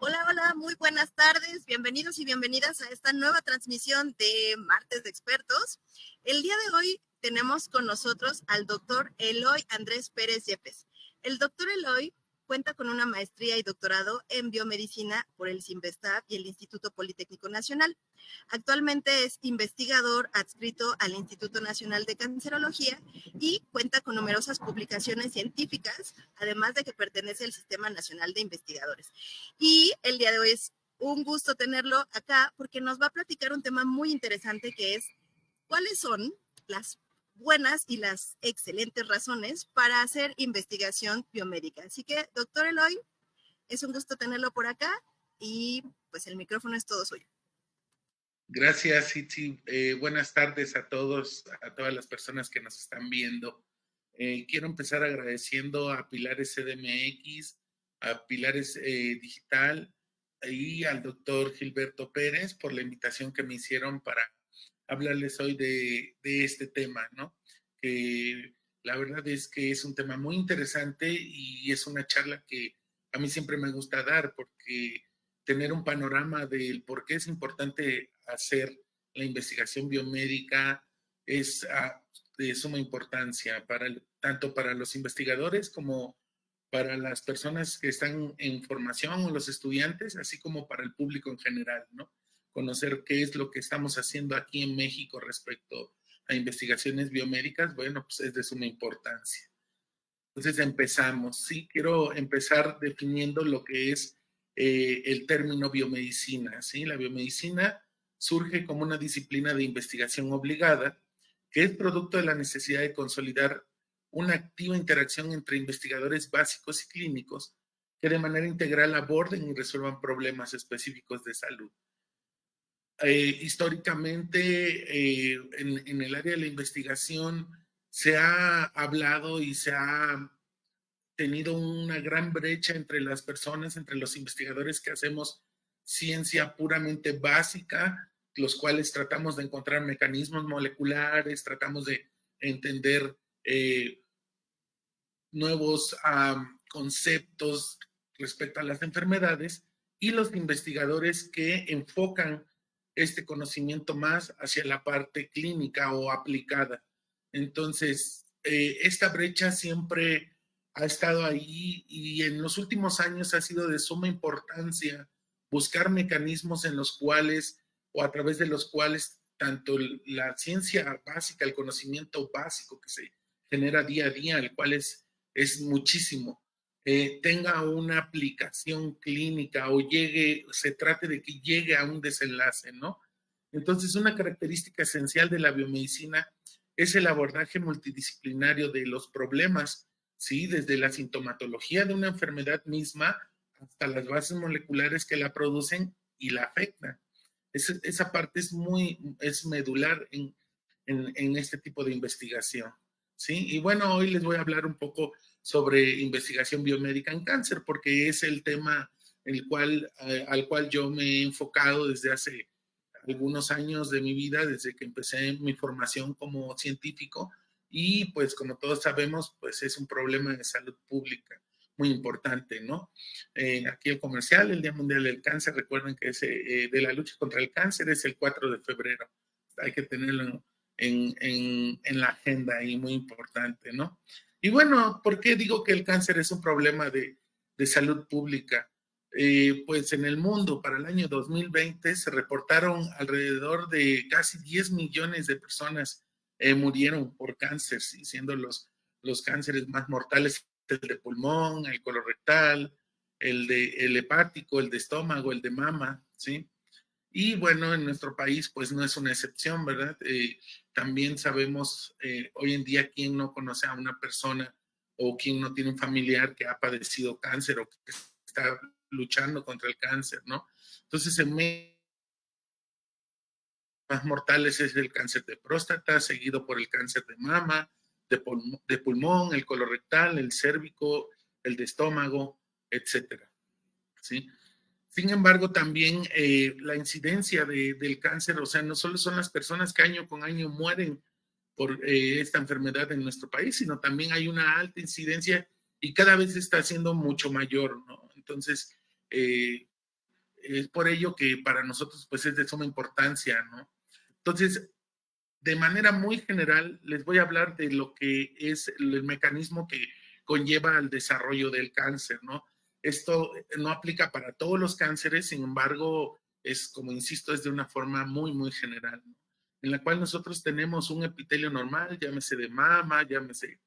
Hola, hola, muy buenas tardes. Bienvenidos y bienvenidas a esta nueva transmisión de Martes de Expertos. El día de hoy tenemos con nosotros al doctor Eloy Andrés Pérez Yepes. El doctor Eloy cuenta con una maestría y doctorado en biomedicina por el CIMBESTAB y el Instituto Politécnico Nacional. Actualmente es investigador adscrito al Instituto Nacional de Cancerología y cuenta con numerosas publicaciones científicas, además de que pertenece al Sistema Nacional de Investigadores. Y el día de hoy es un gusto tenerlo acá porque nos va a platicar un tema muy interesante que es cuáles son las buenas y las excelentes razones para hacer investigación biomédica. Así que, doctor Eloy, es un gusto tenerlo por acá y pues el micrófono es todo suyo. Gracias, Itzi. Buenas tardes a todos, a todas las personas que nos están viendo. Quiero empezar agradeciendo a Pilares CDMX, a Pilares Digital y al doctor Gilberto Pérez por la invitación que me hicieron para hablarles hoy de este tema, ¿no? Que la verdad es que es un tema muy interesante y es una charla que a mí siempre me gusta dar porque tener un panorama del por qué es importante hacer la investigación biomédica es de suma importancia tanto para los investigadores como para las personas que están en formación o los estudiantes, así como para el público en general, ¿no? Conocer qué es lo que estamos haciendo aquí en México respecto a investigaciones biomédicas, bueno, pues es de suma importancia. Entonces empezamos. Sí, quiero empezar definiendo lo que es el término biomedicina. ¿Sí? La biomedicina surge como una disciplina de investigación obligada que es producto de la necesidad de consolidar una activa interacción entre investigadores básicos y clínicos que de manera integral aborden y resuelvan problemas específicos de salud. Históricamente, en el área de la investigación se ha hablado y se ha tenido una gran brecha entre las personas, entre los investigadores que hacemos ciencia puramente básica, los cuales tratamos de encontrar mecanismos moleculares, tratamos de entender nuevos conceptos respecto a las enfermedades, y los investigadores que enfocan este conocimiento más hacia la parte clínica o aplicada. Entonces, esta brecha siempre ha estado ahí y en los últimos años ha sido de suma importancia buscar mecanismos en los cuales o a través de los cuales tanto la ciencia básica, el conocimiento básico que se genera día a día, el cual es muchísimo, tenga una aplicación clínica o se trate de que llegue a un desenlace, ¿no? Entonces, una característica esencial de la biomedicina es el abordaje multidisciplinario de los problemas, ¿sí? Desde la sintomatología de una enfermedad misma hasta las bases moleculares que la producen y la afectan. Esa parte es medular en este tipo de investigación, ¿sí? Y bueno, hoy les voy a hablar un poco sobre investigación biomédica en cáncer, porque es el tema al cual yo me he enfocado desde hace algunos años de mi vida, desde que empecé mi formación como científico, y pues como todos sabemos, pues es un problema de salud pública muy importante, ¿no? Aquí el comercial, el Día Mundial del Cáncer, recuerden que de la lucha contra el cáncer es el 4 de febrero, hay que tenerlo en la agenda y muy importante, ¿no? Y bueno, ¿por qué digo que el cáncer es un problema de salud pública? Pues en el mundo para el año 2020 se reportaron alrededor de casi 10 millones de personas murieron por cáncer, ¿sí? Siendo los cánceres más mortales el de pulmón, el colorectal, el hepático, el de estómago, el de mama, ¿sí? Y bueno, en nuestro país pues no es una excepción, ¿verdad? También sabemos hoy en día quién no conoce a una persona o quién no tiene un familiar que ha padecido cáncer o que está luchando contra el cáncer, ¿no? Entonces, en México, más mortales es el cáncer de próstata, seguido por el cáncer de mama, de pulmón, el colorectal, el cérvico, el de estómago, etcétera, ¿sí? Sin embargo, también la incidencia del cáncer, o sea, no solo son las personas que año con año mueren por esta enfermedad en nuestro país, sino también hay una alta incidencia y cada vez está siendo mucho mayor, ¿no? Entonces, es por ello que para nosotros pues es de suma importancia, ¿no? Entonces, de manera muy general, les voy a hablar de lo que es el mecanismo que conlleva al desarrollo del cáncer, ¿no? Esto no aplica para todos los cánceres, sin embargo, es, como insisto, es de una forma muy, muy general, ¿no? En la cual nosotros tenemos un epitelio normal, llámese de mama, llámese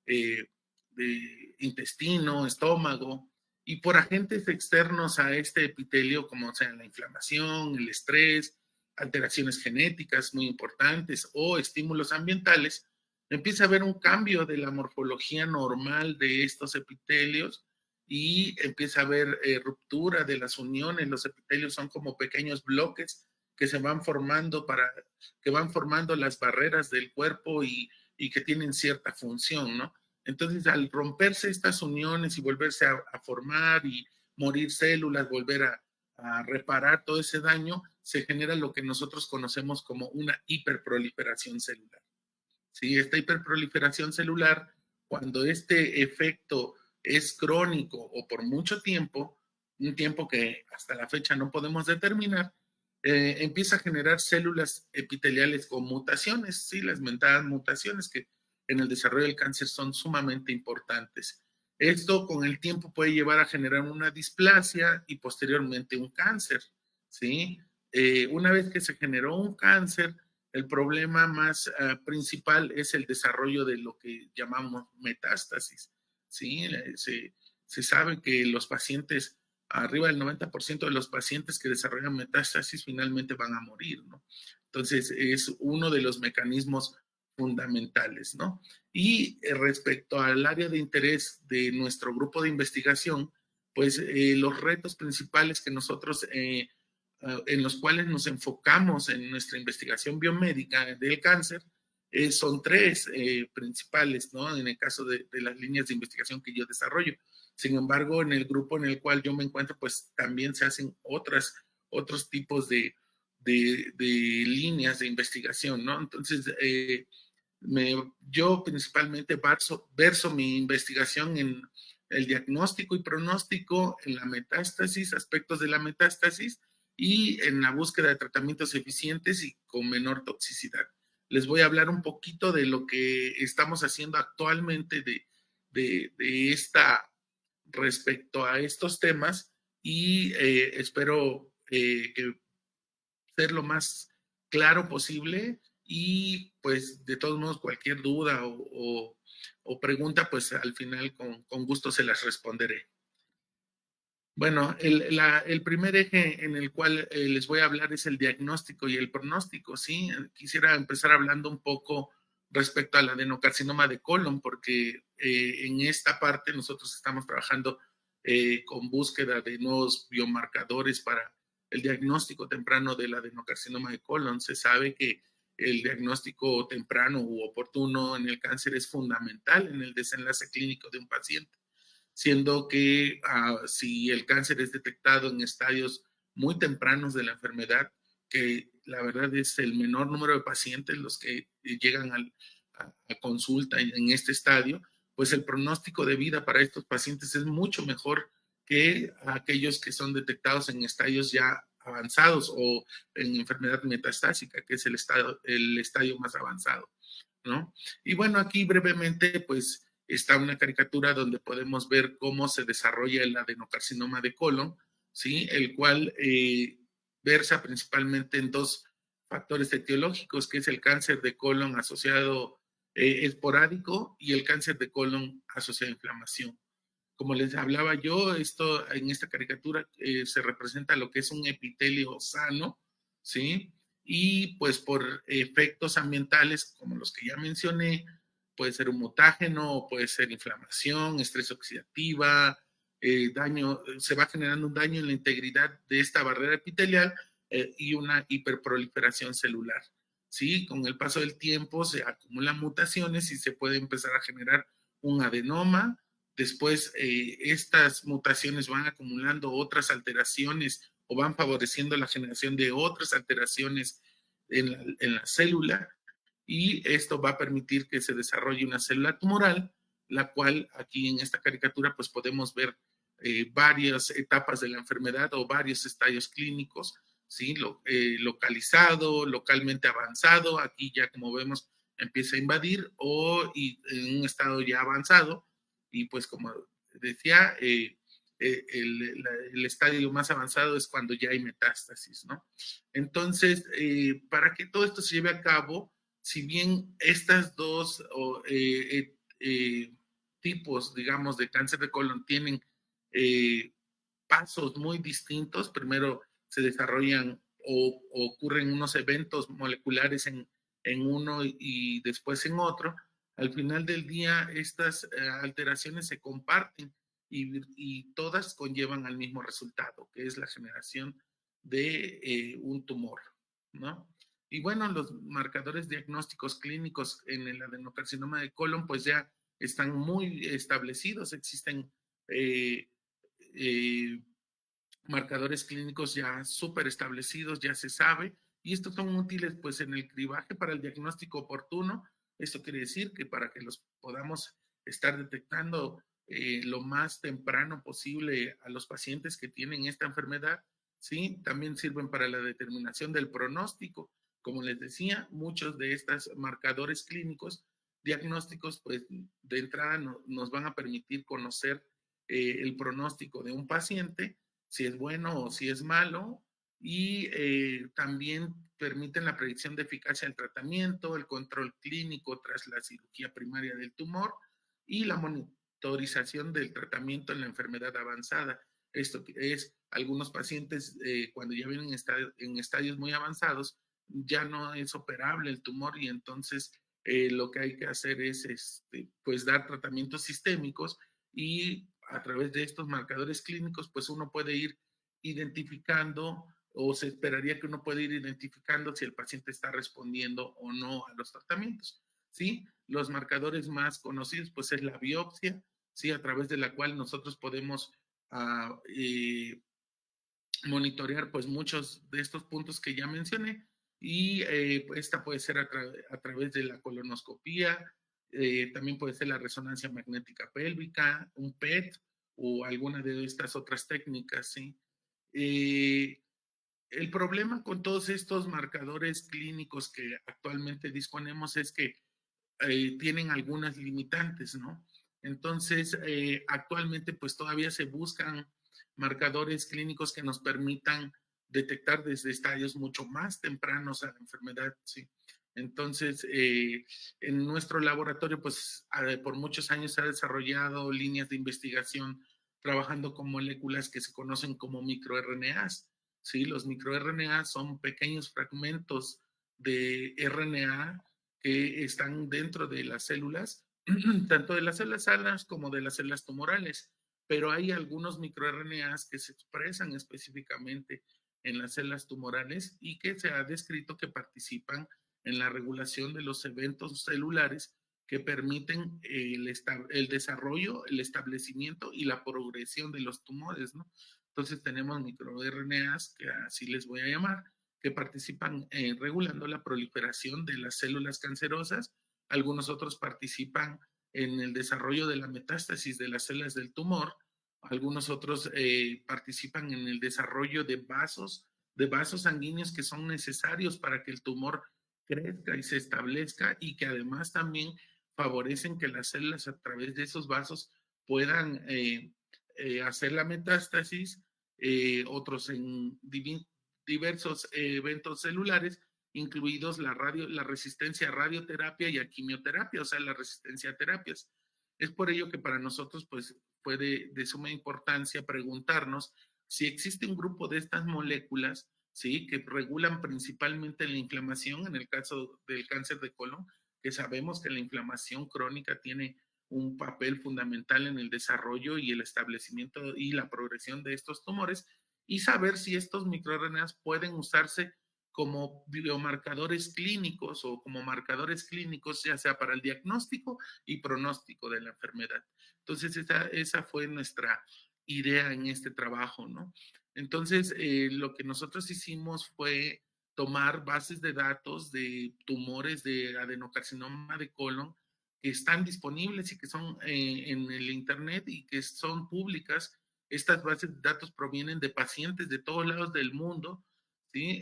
de intestino, estómago, y por agentes externos a este epitelio, como sean la inflamación, el estrés, alteraciones genéticas muy importantes o estímulos ambientales, empieza a haber un cambio de la morfología normal de estos epitelios y empieza a haber ruptura de las uniones. Los epitelios son como pequeños bloques que se van formando que van formando las barreras del cuerpo y que tienen cierta función, ¿no? Entonces, al romperse estas uniones y volverse a formar y morir células, volver a reparar todo ese daño, se genera lo que nosotros conocemos como una hiperproliferación celular. ¿Sí? Esta hiperproliferación celular, cuando este efecto es crónico o por mucho tiempo, un tiempo que hasta la fecha no podemos determinar, empieza a generar células epiteliales con mutaciones, ¿sí? Las mentadas mutaciones que en el desarrollo del cáncer son sumamente importantes. Esto con el tiempo puede llevar a generar una displasia y posteriormente un cáncer, ¿sí? Una vez que se generó un cáncer, el problema más principal es el desarrollo de lo que llamamos metástasis, ¿sí? Se sabe que los pacientes, arriba del 90% de los pacientes que desarrollan metástasis finalmente van a morir, ¿no? Entonces, es uno de los mecanismos fundamentales, ¿no? Y respecto al área de interés de nuestro grupo de investigación, pues los retos principales que nosotros, en los cuales nos enfocamos en nuestra investigación biomédica del cáncer, son tres principales, ¿no? En el caso de las líneas de investigación que yo desarrollo. Sin embargo, en el grupo en el cual yo me encuentro, pues también se hacen otros tipos de líneas de investigación, ¿no? Entonces, yo principalmente verso mi investigación en el diagnóstico y pronóstico, en la metástasis, aspectos de la metástasis y en la búsqueda de tratamientos eficientes y con menor toxicidad. Les voy a hablar un poquito de lo que estamos haciendo actualmente de esta respecto a estos temas y espero que ser lo más claro posible y pues de todos modos cualquier duda o pregunta pues al final con gusto se las responderé. Bueno, el primer eje en el cual les voy a hablar es el diagnóstico y el pronóstico, ¿sí? Quisiera empezar hablando un poco respecto al adenocarcinoma de colon, porque en esta parte nosotros estamos trabajando con búsqueda de nuevos biomarcadores para el diagnóstico temprano del adenocarcinoma de colon. Se sabe que el diagnóstico temprano u oportuno en el cáncer es fundamental en el desenlace clínico de un paciente, siendo que si el cáncer es detectado en estadios muy tempranos de la enfermedad, que la verdad es el menor número de pacientes los que llegan a consulta en este estadio, pues el pronóstico de vida para estos pacientes es mucho mejor que aquellos que son detectados en estadios ya avanzados o en enfermedad metastásica, que es el estadio más avanzado, ¿no? Y bueno, aquí brevemente, pues está una caricatura donde podemos ver cómo se desarrolla el adenocarcinoma de colon, ¿sí? El cual versa principalmente en dos factores etiológicos, que es el cáncer de colon asociado esporádico y el cáncer de colon asociado a inflamación. Como les hablaba yo, esto en esta caricatura se representa lo que es un epitelio sano, ¿sí? Y pues por efectos ambientales, como los que ya mencioné, puede ser un mutágeno, puede ser inflamación, estrés oxidativa, daño, se va generando un daño en la integridad de esta barrera epitelial y una hiperproliferación celular. ¿Sí? Con el paso del tiempo se acumulan mutaciones y se puede empezar a generar un adenoma. Después, estas mutaciones van acumulando otras alteraciones o van favoreciendo la generación de otras alteraciones en la célula y esto va a permitir que se desarrolle una célula tumoral, la cual aquí en esta caricatura pues podemos ver varias etapas de la enfermedad o varios estadios clínicos, ¿sí? Localizado, localmente avanzado, aquí ya como vemos empieza a invadir, en un estado ya avanzado, y pues como decía, el estadio más avanzado es cuando ya hay metástasis, ¿no? Entonces, para que todo esto se lleve a cabo, si bien estas dos tipos, digamos, de cáncer de colon tienen pasos muy distintos. Primero se desarrollan o ocurren unos eventos moleculares en uno y después en otro. Al final del día, estas alteraciones se comparten y todas conllevan al mismo resultado, que es la generación de un tumor, ¿no? Y bueno, los marcadores diagnósticos clínicos en el adenocarcinoma de colon, pues ya están muy establecidos. Existen eh, marcadores clínicos ya súper establecidos, ya se sabe, y estos son útiles pues en el cribaje para el diagnóstico oportuno. Esto quiere decir que para que los podamos estar detectando lo más temprano posible a los pacientes que tienen esta enfermedad, ¿sí? También sirven para la determinación del pronóstico. Como les decía, muchos de estos marcadores clínicos diagnósticos, pues de entrada nos van a permitir conocer el pronóstico de un paciente, si es bueno o si es malo, y también permiten la predicción de eficacia del tratamiento, el control clínico tras la cirugía primaria del tumor y la monitorización del tratamiento en la enfermedad avanzada. Esto es, algunos pacientes cuando ya vienen en estadios muy avanzados, ya no es operable el tumor y entonces lo que hay que hacer es pues dar tratamientos sistémicos y a través de estos marcadores clínicos, pues uno puede ir identificando o se esperaría que uno pueda ir identificando si el paciente está respondiendo o no a los tratamientos, ¿sí? Los marcadores más conocidos, pues es la biopsia, ¿sí? A través de la cual nosotros podemos monitorear pues muchos de estos puntos que ya mencioné y esta puede ser a través de la colonoscopía, también puede ser la resonancia magnética pélvica, un PET o alguna de estas otras técnicas, ¿sí? El problema con todos estos marcadores clínicos que actualmente disponemos es que tienen algunas limitantes, ¿no? Entonces, actualmente pues todavía se buscan marcadores clínicos que nos permitan detectar desde estadios mucho más tempranos a la enfermedad, ¿sí? Entonces, en nuestro laboratorio, pues por muchos años se ha desarrollado líneas de investigación trabajando con moléculas que se conocen como microRNAs, ¿sí? Los microRNAs son pequeños fragmentos de RNA que están dentro de las células, tanto de las células sanas como de las células tumorales, pero hay algunos microRNAs que se expresan específicamente en las células tumorales y que se ha descrito que participan en la regulación de los eventos celulares que permiten el desarrollo, el establecimiento y la progresión de los tumores, ¿no? Entonces tenemos microRNAs, que así les voy a llamar, que participan regulando la proliferación de las células cancerosas. Algunos otros participan en el desarrollo de la metástasis de las células del tumor. Algunos otros participan en el desarrollo de vasos sanguíneos que son necesarios para que el tumor crezca y se establezca y que además también favorecen que las células a través de esos vasos puedan hacer la metástasis, otros en diversos eventos celulares, incluidos la resistencia a radioterapia y a quimioterapia, o sea, la resistencia a terapias. Es por ello que para nosotros, pues, fue de suma importancia preguntarnos si existe un grupo de estas moléculas, ¿sí? Que regulan principalmente la inflamación, en el caso del cáncer de colon, que sabemos que la inflamación crónica tiene un papel fundamental en el desarrollo y el establecimiento y la progresión de estos tumores, y saber si estos microRNAs pueden usarse como biomarcadores clínicos o como marcadores clínicos, ya sea para el diagnóstico y pronóstico de la enfermedad. Entonces, esa fue nuestra idea en este trabajo, ¿no? Entonces, lo que nosotros hicimos fue tomar bases de datos de tumores de adenocarcinoma de colon que están disponibles y que son en el internet y que son públicas estas bases de datos provienen de pacientes de todos lados del mundo, ¿sí?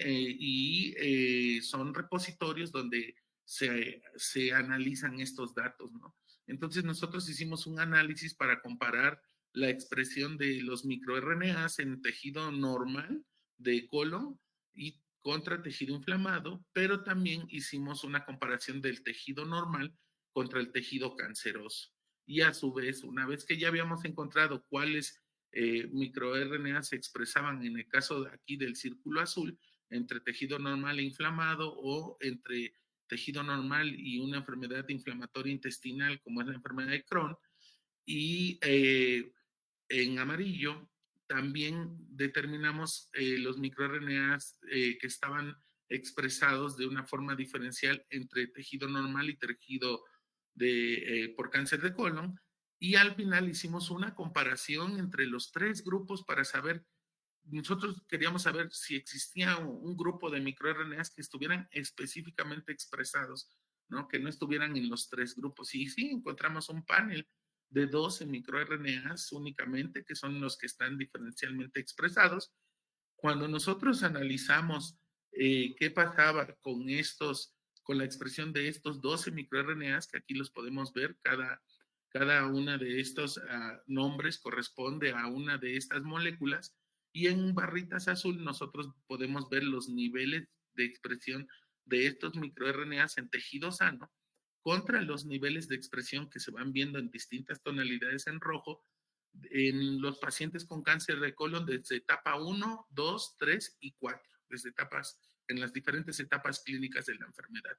Son repositorios donde se analizan estos datos, ¿no? Entonces nosotros hicimos un análisis para comparar la expresión de los microRNAs en tejido normal de colon y contra tejido inflamado, pero también hicimos una comparación del tejido normal contra el tejido canceroso. Y a su vez, una vez que ya habíamos encontrado cuáles microRNA se expresaban en el caso de aquí del círculo azul, entre tejido normal e inflamado o entre tejido normal y una enfermedad inflamatoria intestinal como es la enfermedad de Crohn, y en amarillo también determinamos los microRNAs que estaban expresados de una forma diferencial entre tejido normal y tejido por cáncer de colon. Y al final hicimos una comparación entre los tres grupos para saber, nosotros queríamos saber si existía un grupo de microRNAs que estuvieran específicamente expresados, ¿no? Que no estuvieran en los tres grupos. Y sí, encontramos un panel de 12 microRNAs únicamente, que son los que están diferencialmente expresados. Cuando nosotros analizamos qué pasaba con la expresión de estos 12 microRNAs, que aquí los podemos ver, cada una de estos nombres corresponde a una de estas moléculas, y en barritas azul nosotros podemos ver los niveles de expresión de estos microRNAs en tejido sano contra los niveles de expresión que se van viendo en distintas tonalidades en rojo en los pacientes con cáncer de colon desde etapa 1, 2, 3 y 4, desde etapas, en las diferentes etapas clínicas de la enfermedad.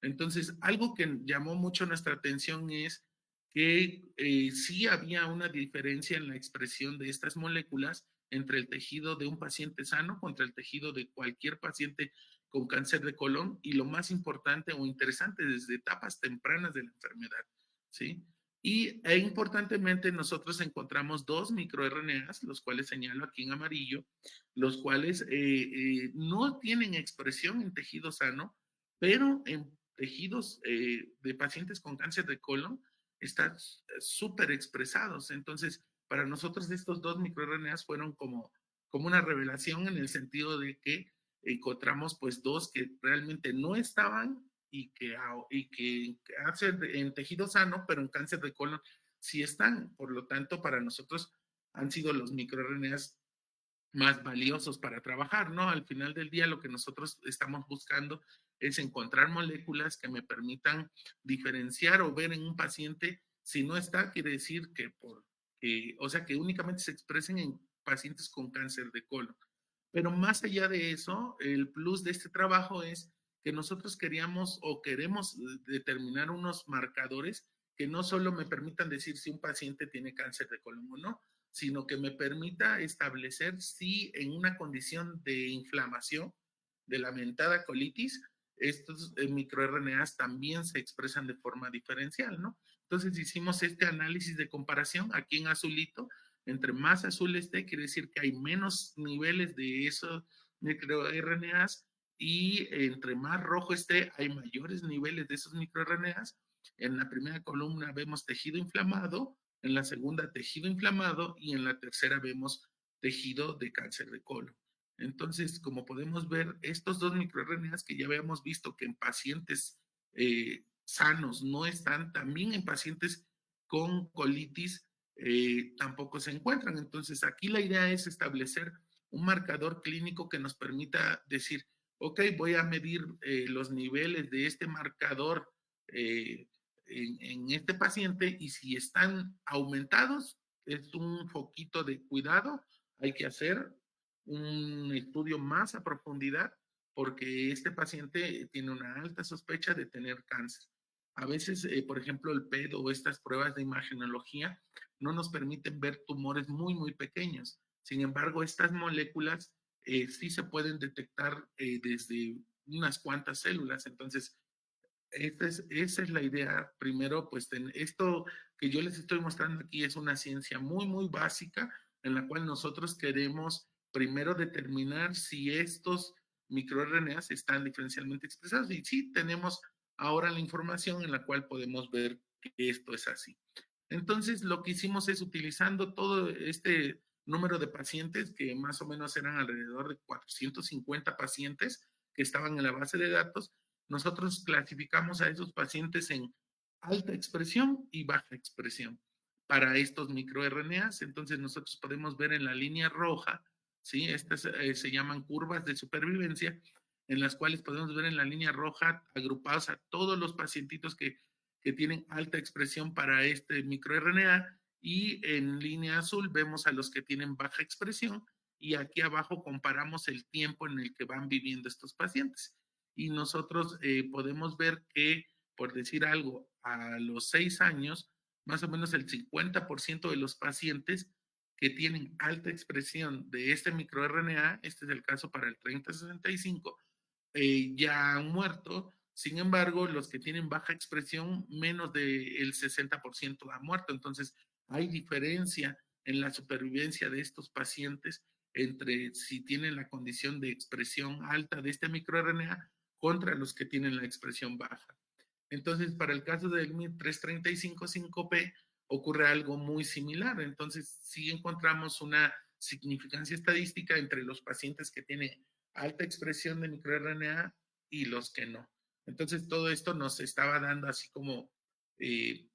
Entonces, algo que llamó mucho nuestra atención es que sí había una diferencia en la expresión de estas moléculas entre el tejido de un paciente sano contra el tejido de cualquier paciente con cáncer de colon, y lo más importante o interesante, desde etapas tempranas de la enfermedad, ¿sí? Importantemente nosotros encontramos dos microRNAs, los cuales señalo aquí en amarillo, los cuales no tienen expresión en tejido sano, pero en tejidos de pacientes con cáncer de colon están súper expresados. Entonces, para nosotros estos dos microRNAs fueron como una revelación, en el sentido de que encontramos pues dos que realmente no estaban y que cáncer en tejido sano, pero en cáncer de colon sí están. Por lo tanto, para nosotros han sido los microRNAs más valiosos para trabajar, ¿no? Al final del día, lo que nosotros estamos buscando es encontrar moléculas que me permitan diferenciar o ver en un paciente si no está, quiere decir o sea, que únicamente se expresen en pacientes con cáncer de colon. Pero más allá de eso, el plus de este trabajo es que nosotros queríamos o queremos determinar unos marcadores que no solo me permitan decir si un paciente tiene cáncer de colon o no, sino que me permita establecer si en una condición de inflamación, de la mentada colitis, estos microRNAs también se expresan de forma diferencial, ¿no? Entonces hicimos este análisis de comparación aquí en azulito. Entre más azul esté, quiere decir que hay menos niveles de esos microRNAs, y entre más rojo esté, hay mayores niveles de esos microRNAs. En la primera columna vemos tejido inflamado, en la segunda tejido inflamado y en la tercera vemos tejido de cáncer de colon. Entonces, como podemos ver, estos dos microRNAs que ya habíamos visto que en pacientes sanos no están, también en pacientes con colitis tampoco se encuentran. Entonces, aquí la idea es establecer un marcador clínico que nos permita decir, ok, voy a medir los niveles de este marcador en este paciente, y si están aumentados, es un foquito de cuidado, hay que hacer un estudio más a profundidad porque este paciente tiene una alta sospecha de tener cáncer. A veces, por ejemplo, el PET o estas pruebas de imagenología no nos permiten ver tumores muy, muy pequeños. Sin embargo, estas moléculas sí se pueden detectar desde unas cuantas células. Entonces, esa es la idea. Primero, pues esto que yo les estoy mostrando aquí es una ciencia muy, muy básica en la cual nosotros queremos primero determinar si estos microRNAs están diferencialmente expresados. Y sí, tenemos ahora la información en la cual podemos ver que esto es así. Entonces, lo que hicimos es utilizando todo este número de pacientes, que más o menos eran alrededor de 450 pacientes que estaban en la base de datos. Nosotros clasificamos a esos pacientes en alta expresión y baja expresión para estos microRNAs. Entonces nosotros podemos ver en la línea roja, ¿sí? Estas se llaman curvas de supervivencia, en las cuales podemos ver en la línea roja agrupados a todos los pacientitos que tienen alta expresión para este microRNA, y en línea azul vemos a los que tienen baja expresión, y aquí abajo comparamos el tiempo en el que van viviendo estos pacientes. Y nosotros podemos ver que, por decir algo, a los 6 años, más o menos el 50% de los pacientes que tienen alta expresión de este microRNA, este es el caso para el 3065, ya han muerto. Sin embargo, los que tienen baja expresión, menos del 60% han muerto. Entonces, hay diferencia en la supervivencia de estos pacientes entre si tienen la condición de expresión alta de este microRNA contra los que tienen la expresión baja. Entonces, para el caso del MIR-335-5P ocurre algo muy similar. Entonces, sí encontramos una significancia estadística entre los pacientes que tienen alta expresión de microRNA y los que no. Entonces, todo esto nos estaba dando así como,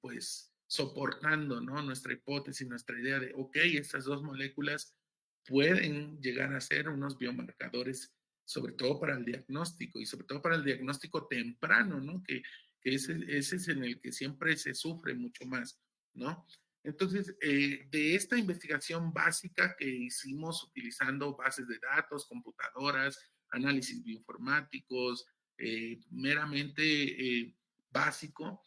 pues, soportando, ¿no? Nuestra hipótesis, nuestra idea de, ok, estas dos moléculas pueden llegar a ser unos biomarcadores, sobre todo para el diagnóstico, y sobre todo para el diagnóstico temprano, ¿no? Que ese es en el que siempre se sufre mucho más, ¿no? Entonces, de esta investigación básica que hicimos utilizando bases de datos, computadoras, análisis bioinformáticos, meramente básico,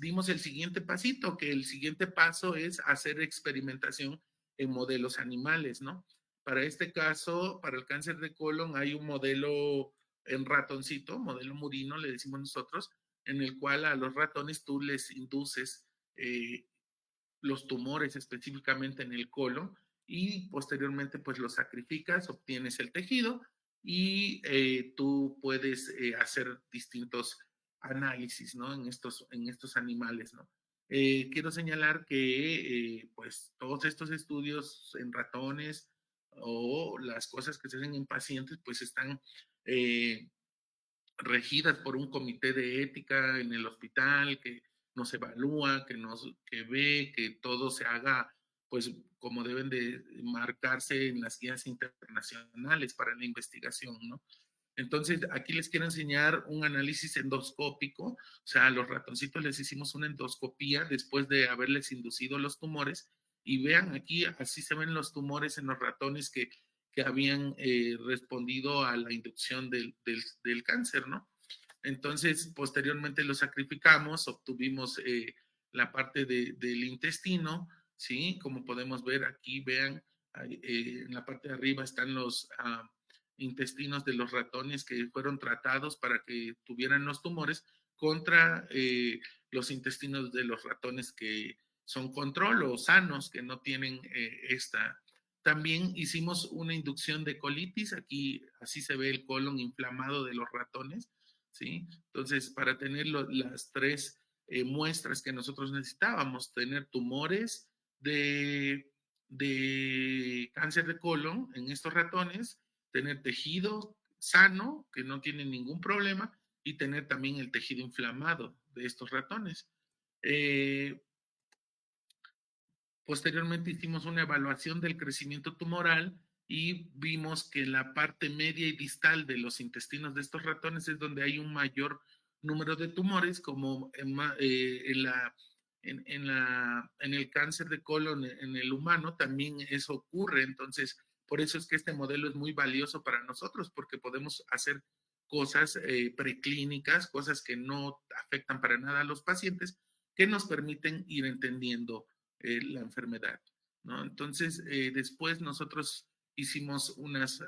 dimos el siguiente pasito, que el siguiente paso es hacer experimentación en modelos animales, ¿no? Para este caso, para el cáncer de colon, hay un modelo en ratoncito, modelo murino, le decimos nosotros, en el cual a los ratones tú les induces los tumores específicamente en el colon, y posteriormente pues los sacrificas, obtienes el tejido, y tú puedes hacer distintos análisis, ¿no? En estos animales, ¿no? Quiero señalar que pues todos estos estudios en ratones o las cosas que se hacen en pacientes pues están regidas por un comité de ética en el hospital que nos evalúa, que ve que todo se haga pues como deben de marcarse en las guías internacionales para la investigación, ¿no? Entonces, aquí les quiero enseñar un análisis endoscópico. O sea, a los ratoncitos les hicimos una endoscopía después de haberles inducido los tumores. Y vean aquí, así se ven los tumores en los ratones que habían respondido a la inducción del cáncer, ¿no? Entonces, posteriormente los sacrificamos, obtuvimos la parte del intestino, ¿sí? Como podemos ver aquí, vean, en la parte de arriba están los intestinos de los ratones que fueron tratados para que tuvieran los tumores contra los intestinos de los ratones que son control o sanos, que no tienen esta. También hicimos una inducción de colitis, aquí así se ve el colon inflamado de los ratones, ¿sí? Entonces, para tener las tres muestras que nosotros necesitábamos, tener tumores de cáncer de colon en estos ratones, tener tejido sano, que no tiene ningún problema, y tener también el tejido inflamado de estos ratones. Posteriormente hicimos una evaluación del crecimiento tumoral y vimos que la parte media y distal de los intestinos de estos ratones es donde hay un mayor número de tumores, como en el cáncer de colon en el humano también eso ocurre. Entonces, por eso es que este modelo es muy valioso para nosotros, porque podemos hacer cosas preclínicas, cosas que no afectan para nada a los pacientes, que nos permiten ir entendiendo la enfermedad, ¿no? Entonces, después nosotros hicimos unas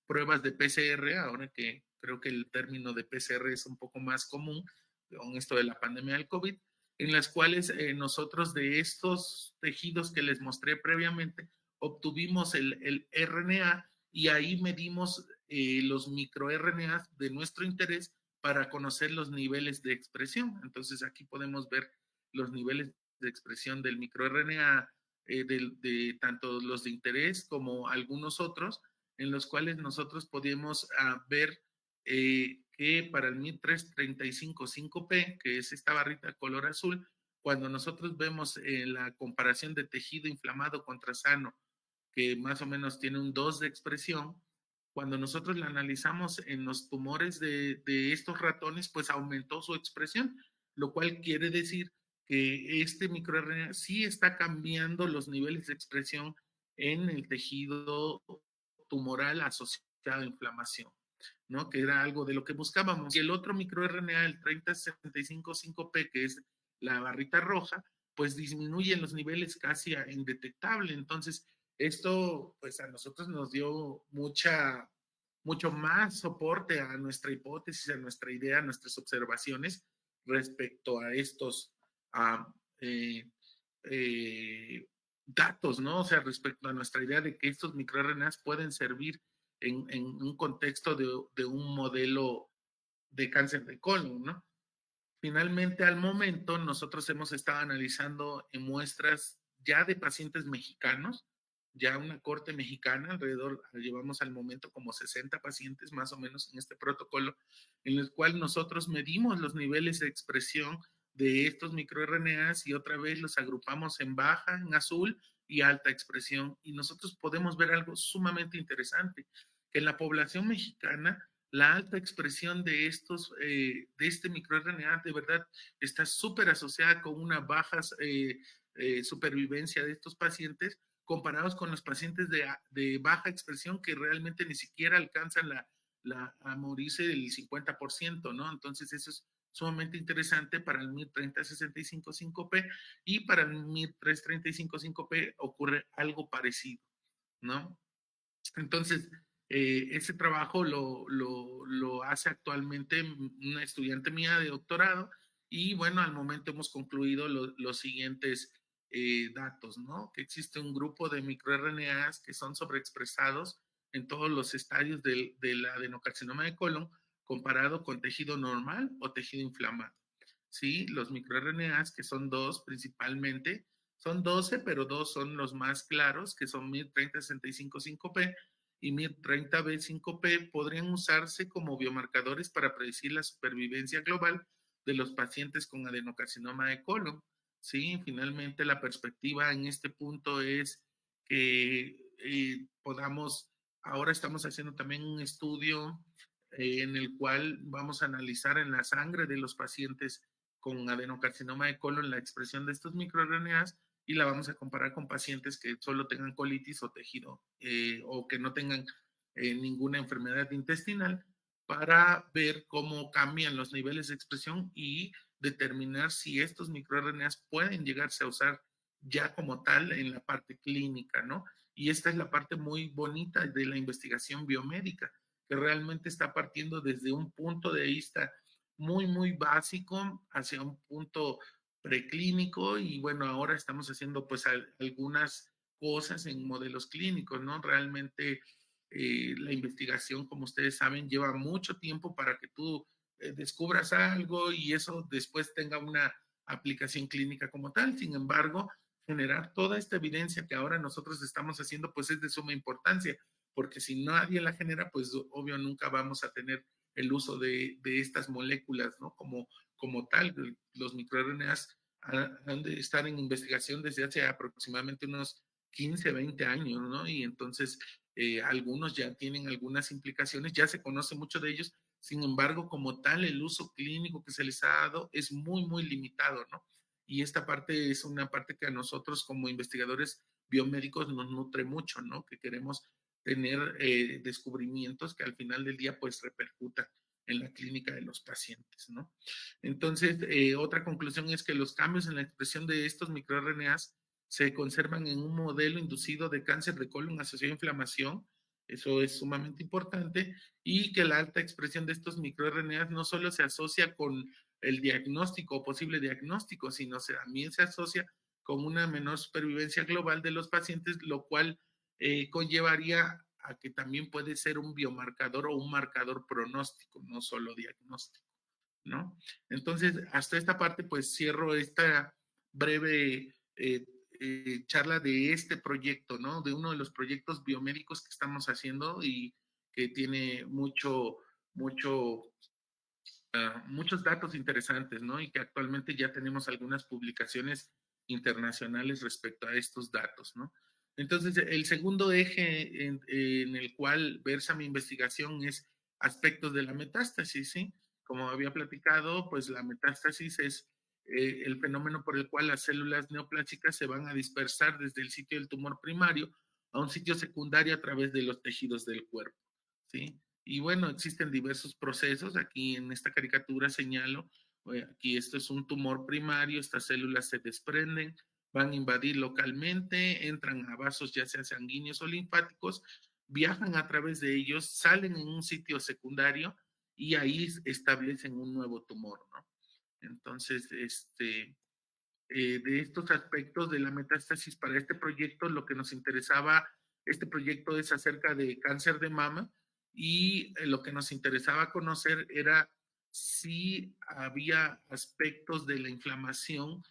pruebas de PCR, ahora que creo que el término de PCR es un poco más común con esto de la pandemia del COVID, en las cuales nosotros de estos tejidos que les mostré previamente, obtuvimos el RNA, y ahí medimos los microRNA de nuestro interés para conocer los niveles de expresión. Entonces aquí podemos ver los niveles de expresión del microRNA de tanto los de interés como algunos otros, en los cuales nosotros podemos ver que para el MIR 335-5P, que es esta barrita color azul, cuando nosotros vemos la comparación de tejido inflamado contra sano, que más o menos tiene un 2 de expresión, cuando nosotros la analizamos en los tumores de estos ratones, pues aumentó su expresión, lo cual quiere decir que este microRNA sí está cambiando los niveles de expresión en el tejido tumoral asociado a inflamación, ¿no? Que era algo de lo que buscábamos. Y el otro microRNA, el 3075-5P, que es la barrita roja, pues disminuye los niveles casi a indetectable. Entonces, esto pues a nosotros nos dio mucho más soporte a nuestra hipótesis, a nuestra idea, a nuestras observaciones respecto a estos a, eh, eh, datos, ¿no? O sea, respecto a nuestra idea de que estos microRNAs pueden servir en un contexto de un modelo de cáncer de colon, ¿no? Finalmente, al momento, nosotros hemos estado analizando en muestras ya de pacientes mexicanos, ya una corte mexicana, alrededor, llevamos al momento como 60 pacientes más o menos en este protocolo, en el cual nosotros medimos los niveles de expresión de estos microRNAs y otra vez los agrupamos en baja, en azul y alta expresión. Y nosotros podemos ver algo sumamente interesante, que en la población mexicana la alta expresión de de este microRNA de verdad está súper asociada con una baja supervivencia de estos pacientes comparados con los pacientes de baja expresión que realmente ni siquiera alcanzan a morirse del 50%, ¿no? Entonces eso es sumamente interesante para el MIR 3065-5P y para el MIR 335-5P ocurre algo parecido, ¿no? Entonces, ese trabajo lo hace actualmente una estudiante mía de doctorado y bueno, al momento hemos concluido los siguientes datos, ¿no? Que existe un grupo de microRNAs que son sobreexpresados en todos los estadios del adenocarcinoma de colon comparado con tejido normal o tejido inflamado. Sí, los microRNAs, que son dos principalmente, son 12, pero dos son los más claros, que son MIR3065-5P y MIR30B5P, podrían usarse como biomarcadores para predecir la supervivencia global de los pacientes con adenocarcinoma de colon. Sí, finalmente la perspectiva en este punto es que ahora estamos haciendo también un estudio en el cual vamos a analizar en la sangre de los pacientes con adenocarcinoma de colon la expresión de estos microRNAs y la vamos a comparar con pacientes que solo tengan colitis o tejido o que no tengan ninguna enfermedad intestinal para ver cómo cambian los niveles de expresión y determinar si estos microRNAs pueden llegarse a usar ya como tal en la parte clínica, ¿no? Y esta es la parte muy bonita de la investigación biomédica, que realmente está partiendo desde un punto de vista muy básico hacia un punto preclínico y bueno, ahora estamos haciendo pues algunas cosas en modelos clínicos, ¿no? Realmente la investigación, como ustedes saben, lleva mucho tiempo para que tú descubras algo y eso después tenga una aplicación clínica como tal. Sin embargo, generar toda esta evidencia que ahora nosotros estamos haciendo, pues es de suma importancia, porque si nadie la genera, pues obvio nunca vamos a tener el uso de estas moléculas, ¿no? Como tal, los microRNAs han de estar en investigación desde hace aproximadamente unos 15, 20 años, ¿no? Y entonces algunos ya tienen algunas implicaciones, ya se conoce mucho de ellos, sin embargo, como tal, el uso clínico que se les ha dado es muy limitado, ¿no? Y esta parte es una parte que a nosotros como investigadores biomédicos nos nutre mucho, ¿no? Que queremos tener descubrimientos que al final del día pues repercutan en la clínica de los pacientes, ¿no? Entonces, otra conclusión es que los cambios en la expresión de estos microRNAs se conservan en un modelo inducido de cáncer de colon asociado a inflamación, eso es sumamente importante, y que la alta expresión de estos microRNAs no solo se asocia con el diagnóstico o posible diagnóstico, sino también se asocia con una menor supervivencia global de los pacientes, lo cual conllevaría a que también puede ser un biomarcador o un marcador pronóstico, no solo diagnóstico, ¿no? Entonces, hasta esta parte, pues cierro esta breve charla de este proyecto, ¿no? De uno de los proyectos biomédicos que estamos haciendo y que tiene mucho, muchos datos interesantes, ¿no? Y que actualmente ya tenemos algunas publicaciones internacionales respecto a estos datos, ¿no? Entonces, el segundo eje en el cual versa mi investigación es aspectos de la metástasis, ¿sí? Como había platicado, pues la metástasis es el fenómeno por el cual las células neoplásicas se van a dispersar desde el sitio del tumor primario a un sitio secundario a través de los tejidos del cuerpo, ¿sí? Y bueno, existen diversos procesos. Aquí en esta caricatura señalo, aquí esto es un tumor primario, estas células se desprenden, van a invadir localmente, entran a vasos ya sea sanguíneos o linfáticos, viajan a través de ellos, salen en un sitio secundario y ahí establecen un nuevo tumor, ¿no? Entonces, de estos aspectos de la metástasis para este proyecto, lo que nos interesaba, este proyecto es acerca de cáncer de mama y lo que nos interesaba conocer era si había aspectos de la inflamación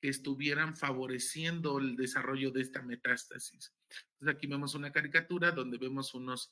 que estuvieran favoreciendo el desarrollo de esta metástasis. Entonces aquí vemos una caricatura donde vemos unos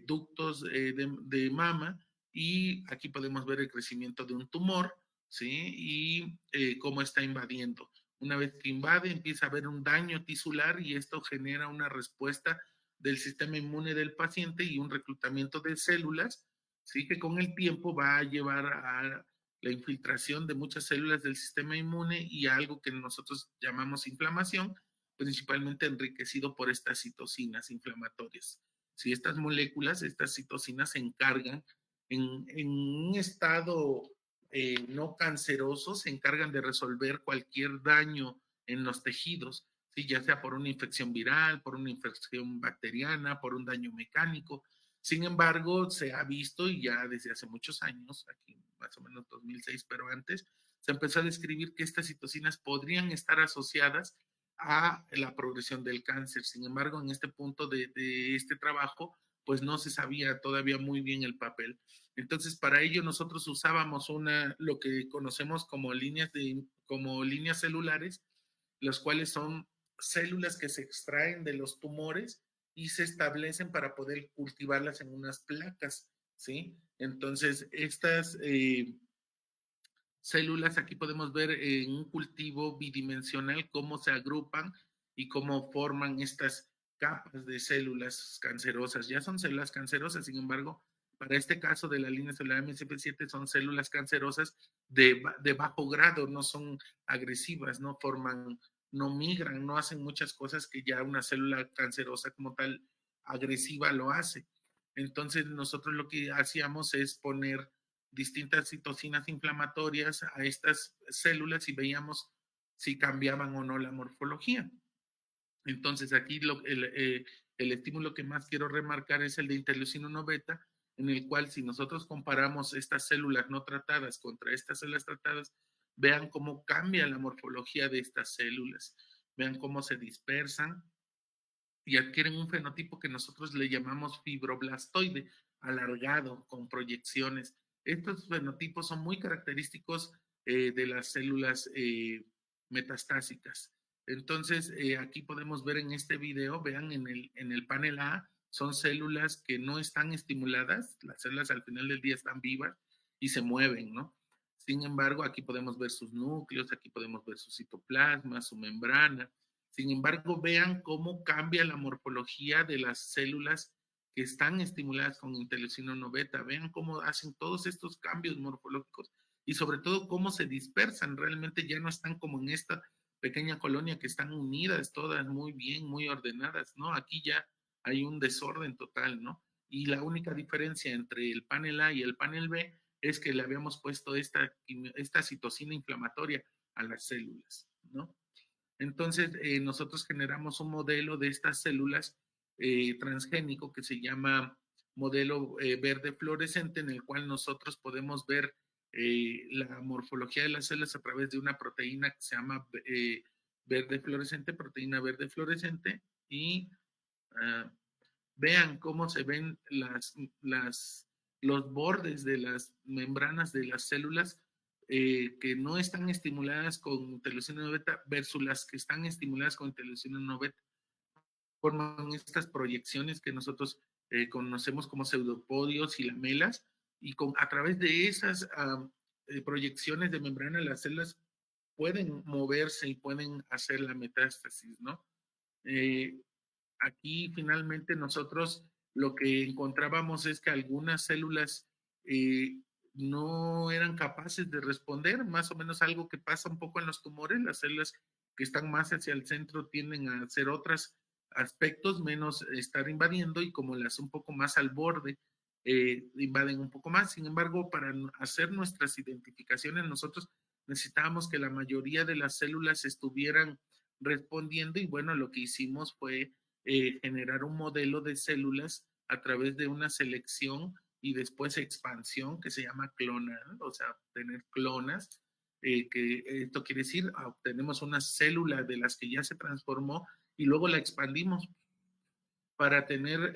ductos de mama y aquí podemos ver el crecimiento de un tumor, ¿sí? Y cómo está invadiendo. Una vez que invade, empieza a haber un daño tisular y esto genera una respuesta del sistema inmune del paciente y un reclutamiento de células, ¿sí? Que con el tiempo va a llevar a la infiltración de muchas células del sistema inmune y a algo que nosotros llamamos inflamación, principalmente enriquecido por estas citocinas inflamatorias. Si estas moléculas, estas citocinas se encargan en un estado no cancerosos se encargan de resolver cualquier daño en los tejidos, ¿sí? Ya sea por una infección viral, por una infección bacteriana, por un daño mecánico. Sin embargo, se ha visto y ya desde hace muchos años, aquí más o menos 2006, pero antes, se empezó a describir que estas citocinas podrían estar asociadas a la progresión del cáncer. Sin embargo, en este punto de este trabajo, pues no se sabía todavía muy bien el papel. Entonces, para ello nosotros usábamos lo que conocemos como líneas celulares, las cuales son células que se extraen de los tumores y se establecen para poder cultivarlas en unas placas, ¿sí? Entonces, estas células, aquí podemos ver en un cultivo bidimensional cómo se agrupan y cómo forman estas capas de células cancerosas. Ya son células cancerosas, sin embargo, para este caso de la línea celular MCP7 son células cancerosas de bajo grado, no son agresivas, no forman, no migran, no hacen muchas cosas que ya una célula cancerosa como tal agresiva lo hace. Entonces nosotros lo que hacíamos es poner distintas citocinas inflamatorias a estas células y veíamos si cambiaban o no la morfología. Entonces aquí el estímulo que más quiero remarcar es el de interleucina 1 beta, en el cual si nosotros comparamos estas células no tratadas contra estas células tratadas, vean cómo cambia la morfología de estas células, vean cómo se dispersan y adquieren un fenotipo que nosotros le llamamos fibroblastoide, alargado, con proyecciones. Estos fenotipos son muy característicos de las células metastásicas. Entonces, aquí podemos ver en este video, vean en el panel A, son células que no están estimuladas, las células al final del día están vivas y se mueven, ¿no? Sin embargo, aquí podemos ver sus núcleos, aquí podemos ver su citoplasma, su membrana. Sin embargo, vean cómo cambia la morfología de las células que están estimuladas con interleucina 1 beta. Vean cómo hacen todos estos cambios morfológicos y sobre todo cómo se dispersan. Realmente ya no están como en esta pequeña colonia que están unidas todas muy bien, muy ordenadas, ¿no? Aquí ya hay un desorden total, ¿no? Y la única diferencia entre el panel A y el panel B es que le habíamos puesto esta citocina inflamatoria a las células, ¿no? Entonces, nosotros generamos un modelo de estas células transgénico que se llama modelo verde fluorescente, en el cual nosotros podemos ver la morfología de las células a través de una proteína que se llama verde fluorescente, proteína verde fluorescente, y uh, vean cómo se ven los bordes de las membranas de las células que no están estimuladas con interleucina beta versus las que están estimuladas con interleucina beta, forman estas proyecciones que nosotros conocemos como pseudopodios y lamelas, y a través de esas proyecciones de membrana las células pueden moverse y pueden hacer la metástasis, ¿no? Aquí finalmente nosotros lo que encontrábamos es que algunas células no eran capaces de responder, más o menos algo que pasa un poco en los tumores. Las células que están más hacia el centro tienden a hacer otros aspectos, menos estar invadiendo, y como las un poco más al borde, invaden un poco más. Sin embargo, para hacer nuestras identificaciones, nosotros necesitábamos que la mayoría de las células estuvieran respondiendo, y bueno, lo que hicimos fue generar un modelo de células a través de una selección y después expansión que se llama clonal, o sea, tener clonas, que esto quiere decir, obtenemos una célula de las que ya se transformó y luego la expandimos para tener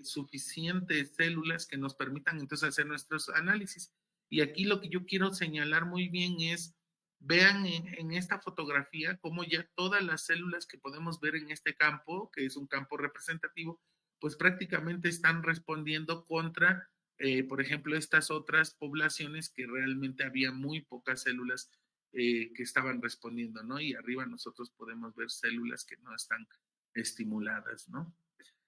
suficientes células que nos permitan entonces hacer nuestros análisis. Y aquí lo que yo quiero señalar muy bien es, vean en esta fotografía cómo ya todas las células que podemos ver en este campo, que es un campo representativo, pues prácticamente están respondiendo contra, por ejemplo, estas otras poblaciones que realmente había muy pocas células que estaban respondiendo, ¿no? Y arriba nosotros podemos ver células que no están estimuladas, ¿no?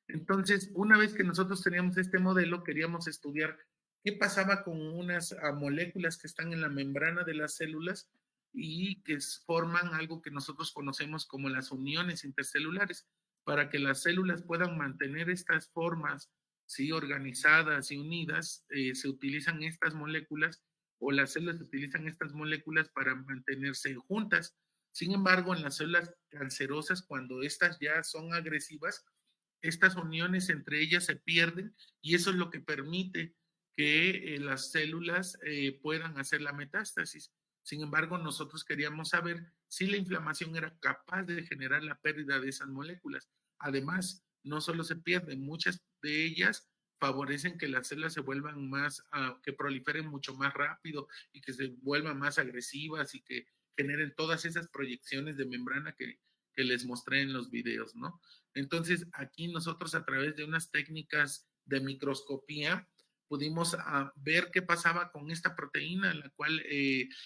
Entonces, una vez que nosotros teníamos este modelo, queríamos estudiar qué pasaba con unas moléculas que están en la membrana de las células y que forman algo que nosotros conocemos como las uniones intercelulares. Para que las células puedan mantener estas formas, ¿sí?, organizadas y unidas, se utilizan estas moléculas, o las células utilizan estas moléculas para mantenerse juntas. Sin embargo, en las células cancerosas, cuando estas ya son agresivas, estas uniones entre ellas se pierden, y eso es lo que permite que las células puedan hacer la metástasis. Sin embargo, nosotros queríamos saber si la inflamación era capaz de generar la pérdida de esas moléculas. Además, no solo se pierden, muchas de ellas favorecen que las células se vuelvan más, que proliferen mucho más rápido y que se vuelvan más agresivas y que generen todas esas proyecciones de membrana que les mostré en los videos, ¿no? Entonces, aquí nosotros a través de unas técnicas de microscopía pudimos ver qué pasaba con esta proteína, la cual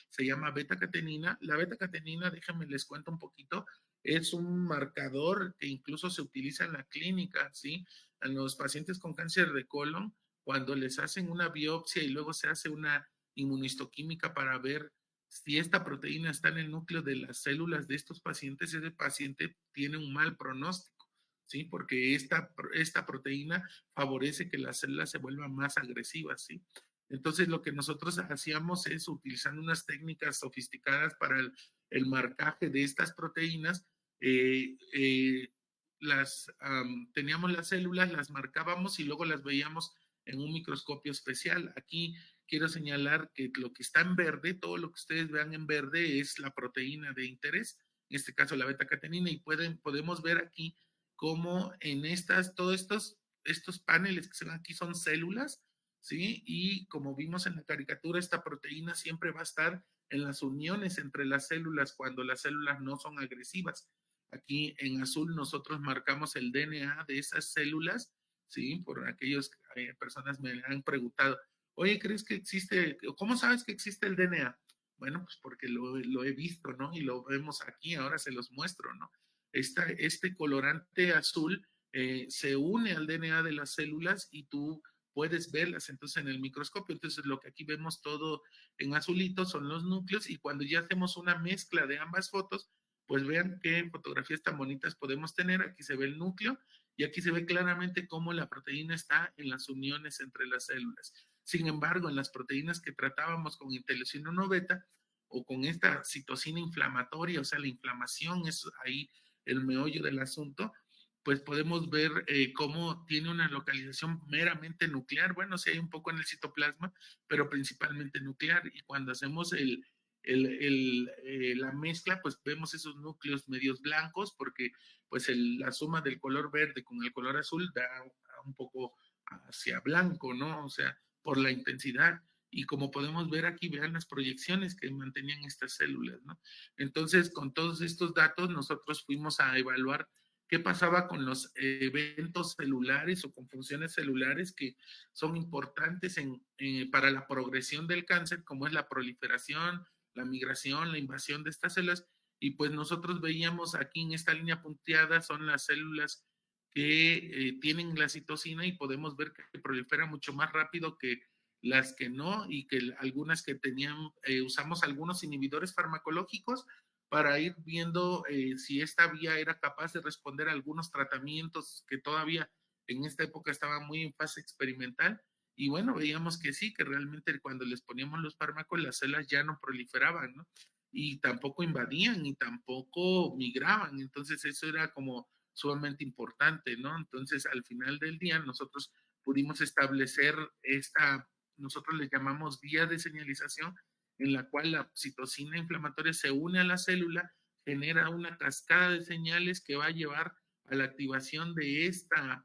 se llama beta-catenina. La beta-catenina, déjenme les cuento un poquito, es un marcador que incluso se utiliza en la clínica, ¿sí? En los pacientes con cáncer de colon, cuando les hacen una biopsia y luego se hace una inmunistoquímica para ver si esta proteína está en el núcleo de las células de estos pacientes, ese paciente tiene un mal pronóstico, ¿sí? Porque esta proteína favorece que las células se vuelvan más agresivas, ¿sí? Entonces, lo que nosotros hacíamos es, utilizando unas técnicas sofisticadas para el marcaje de estas proteínas, teníamos las células, las marcábamos y luego las veíamos en un microscopio especial. Aquí quiero señalar que lo que está en verde, todo lo que ustedes vean en verde es la proteína de interés, en este caso la beta-catenina, y podemos ver aquí cómo en todos estos paneles que se ven aquí son células, ¿sí? Y como vimos en la caricatura, esta proteína siempre va a estar en las uniones entre las células cuando las células no son agresivas. Aquí en azul nosotros marcamos el DNA de esas células, ¿sí? Por aquellas personas me han preguntado, oye, ¿crees que existe? ¿Cómo sabes que existe el DNA? Bueno, pues porque lo he visto, ¿no? Y lo vemos aquí, ahora se los muestro, ¿no? Este colorante azul se une al DNA de las células y tú puedes verlas entonces en el microscopio. Entonces lo que aquí vemos todo en azulito son los núcleos, y cuando ya hacemos una mezcla de ambas fotos, pues vean qué fotografías tan bonitas podemos tener. Aquí se ve el núcleo y aquí se ve claramente cómo la proteína está en las uniones entre las células. Sin embargo, en las proteínas que tratábamos con interleucina 1 beta o con esta citocina inflamatoria, o sea, la inflamación es ahí el meollo del asunto, pues podemos ver cómo tiene una localización meramente nuclear. Bueno, sí hay un poco en el citoplasma, pero principalmente nuclear. Y cuando hacemos la mezcla, pues vemos esos núcleos medios blancos, porque pues la suma del color verde con el color azul da un poco hacia blanco, ¿no? O sea, por la intensidad. y como podemos ver aquí, vean las proyecciones que mantenían estas células, ¿no? Entonces, con todos estos datos, nosotros fuimos a evaluar qué pasaba con los eventos celulares o con funciones celulares que son importantes para la progresión del cáncer, como es la proliferación, la migración, la invasión de estas células. Y pues nosotros veíamos aquí en esta línea punteada son las células que tienen la citocina y podemos ver que prolifera mucho más rápido que las que no y que algunas que tenían, usamos algunos inhibidores farmacológicos para ir viendo si esta vía era capaz de responder a algunos tratamientos que todavía en esta época estaban muy en fase experimental. Y bueno, veíamos que sí, que realmente cuando les poníamos los fármacos, las células ya no proliferaban, ¿no? Y tampoco invadían y tampoco migraban. Entonces eso era como sumamente importante, ¿no? Entonces al final del día nosotros pudimos establecer nosotros le llamamos vía de señalización, en la cual la citocina inflamatoria se une a la célula, genera una cascada de señales que va a llevar a la activación de esta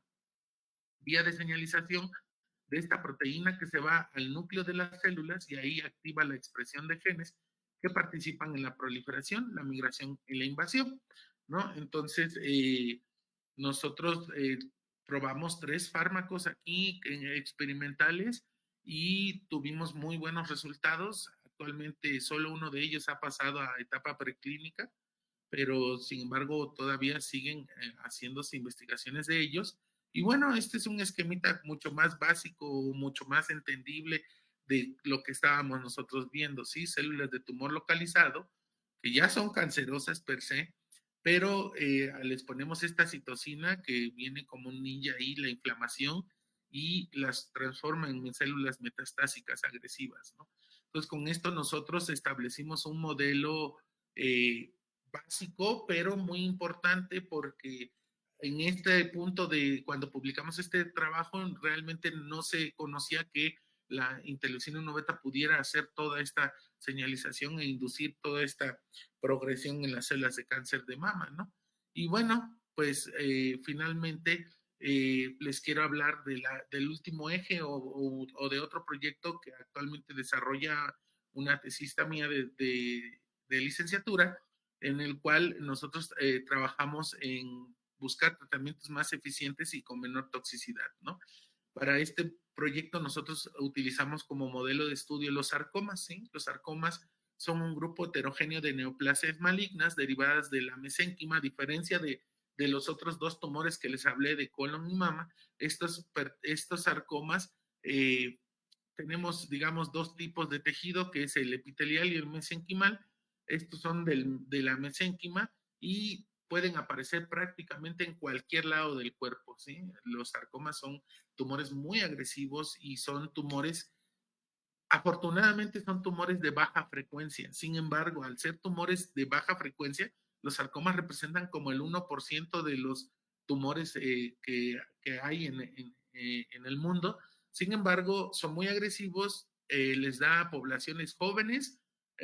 vía de señalización de esta proteína que se va al núcleo de las células y ahí activa la expresión de genes que participan en la proliferación, la migración y la invasión, ¿no? Entonces, nosotros probamos 3 fármacos aquí experimentales y tuvimos muy buenos resultados. Actualmente solo uno de ellos ha pasado a etapa preclínica, pero sin embargo todavía siguen haciéndose investigaciones de ellos. Y bueno, este es un esquemita mucho más básico, mucho más entendible de lo que estábamos nosotros viendo, ¿sí? Células de tumor localizado, que ya son cancerosas per se, pero les ponemos esta citocina que viene como un ninja ahí, la inflamación, y las transforma en células metastásicas agresivas, ¿no? Entonces, con esto nosotros establecimos un modelo básico, pero muy importante porque en este punto de cuando publicamos este trabajo realmente no se conocía que la interleucina 1 beta pudiera hacer toda esta señalización e inducir toda esta progresión en las células de cáncer de mama, ¿no? Y bueno, pues finalmente les quiero hablar del último eje o de otro proyecto que actualmente desarrolla una tesista mía de licenciatura, en el cual nosotros trabajamos en buscar tratamientos más eficientes y con menor toxicidad, ¿no? Para este proyecto nosotros utilizamos como modelo de estudio los sarcomas, ¿sí? Los sarcomas son un grupo heterogéneo de neoplasias malignas derivadas de la mesénquima, a diferencia de los otros 2 tumores que les hablé de colon y mama. Estos sarcomas tenemos, digamos, 2 tipos de tejido, que es el epitelial y el mesenquimal. Estos son de la mesénquima y pueden aparecer prácticamente en cualquier lado del cuerpo, ¿sí? Los sarcomas son tumores muy agresivos y son tumores, afortunadamente son tumores de baja frecuencia. Sin embargo, al ser tumores de baja frecuencia, los sarcomas representan como el 1% de los tumores que hay en el mundo. Sin embargo, son muy agresivos, les da a poblaciones jóvenes.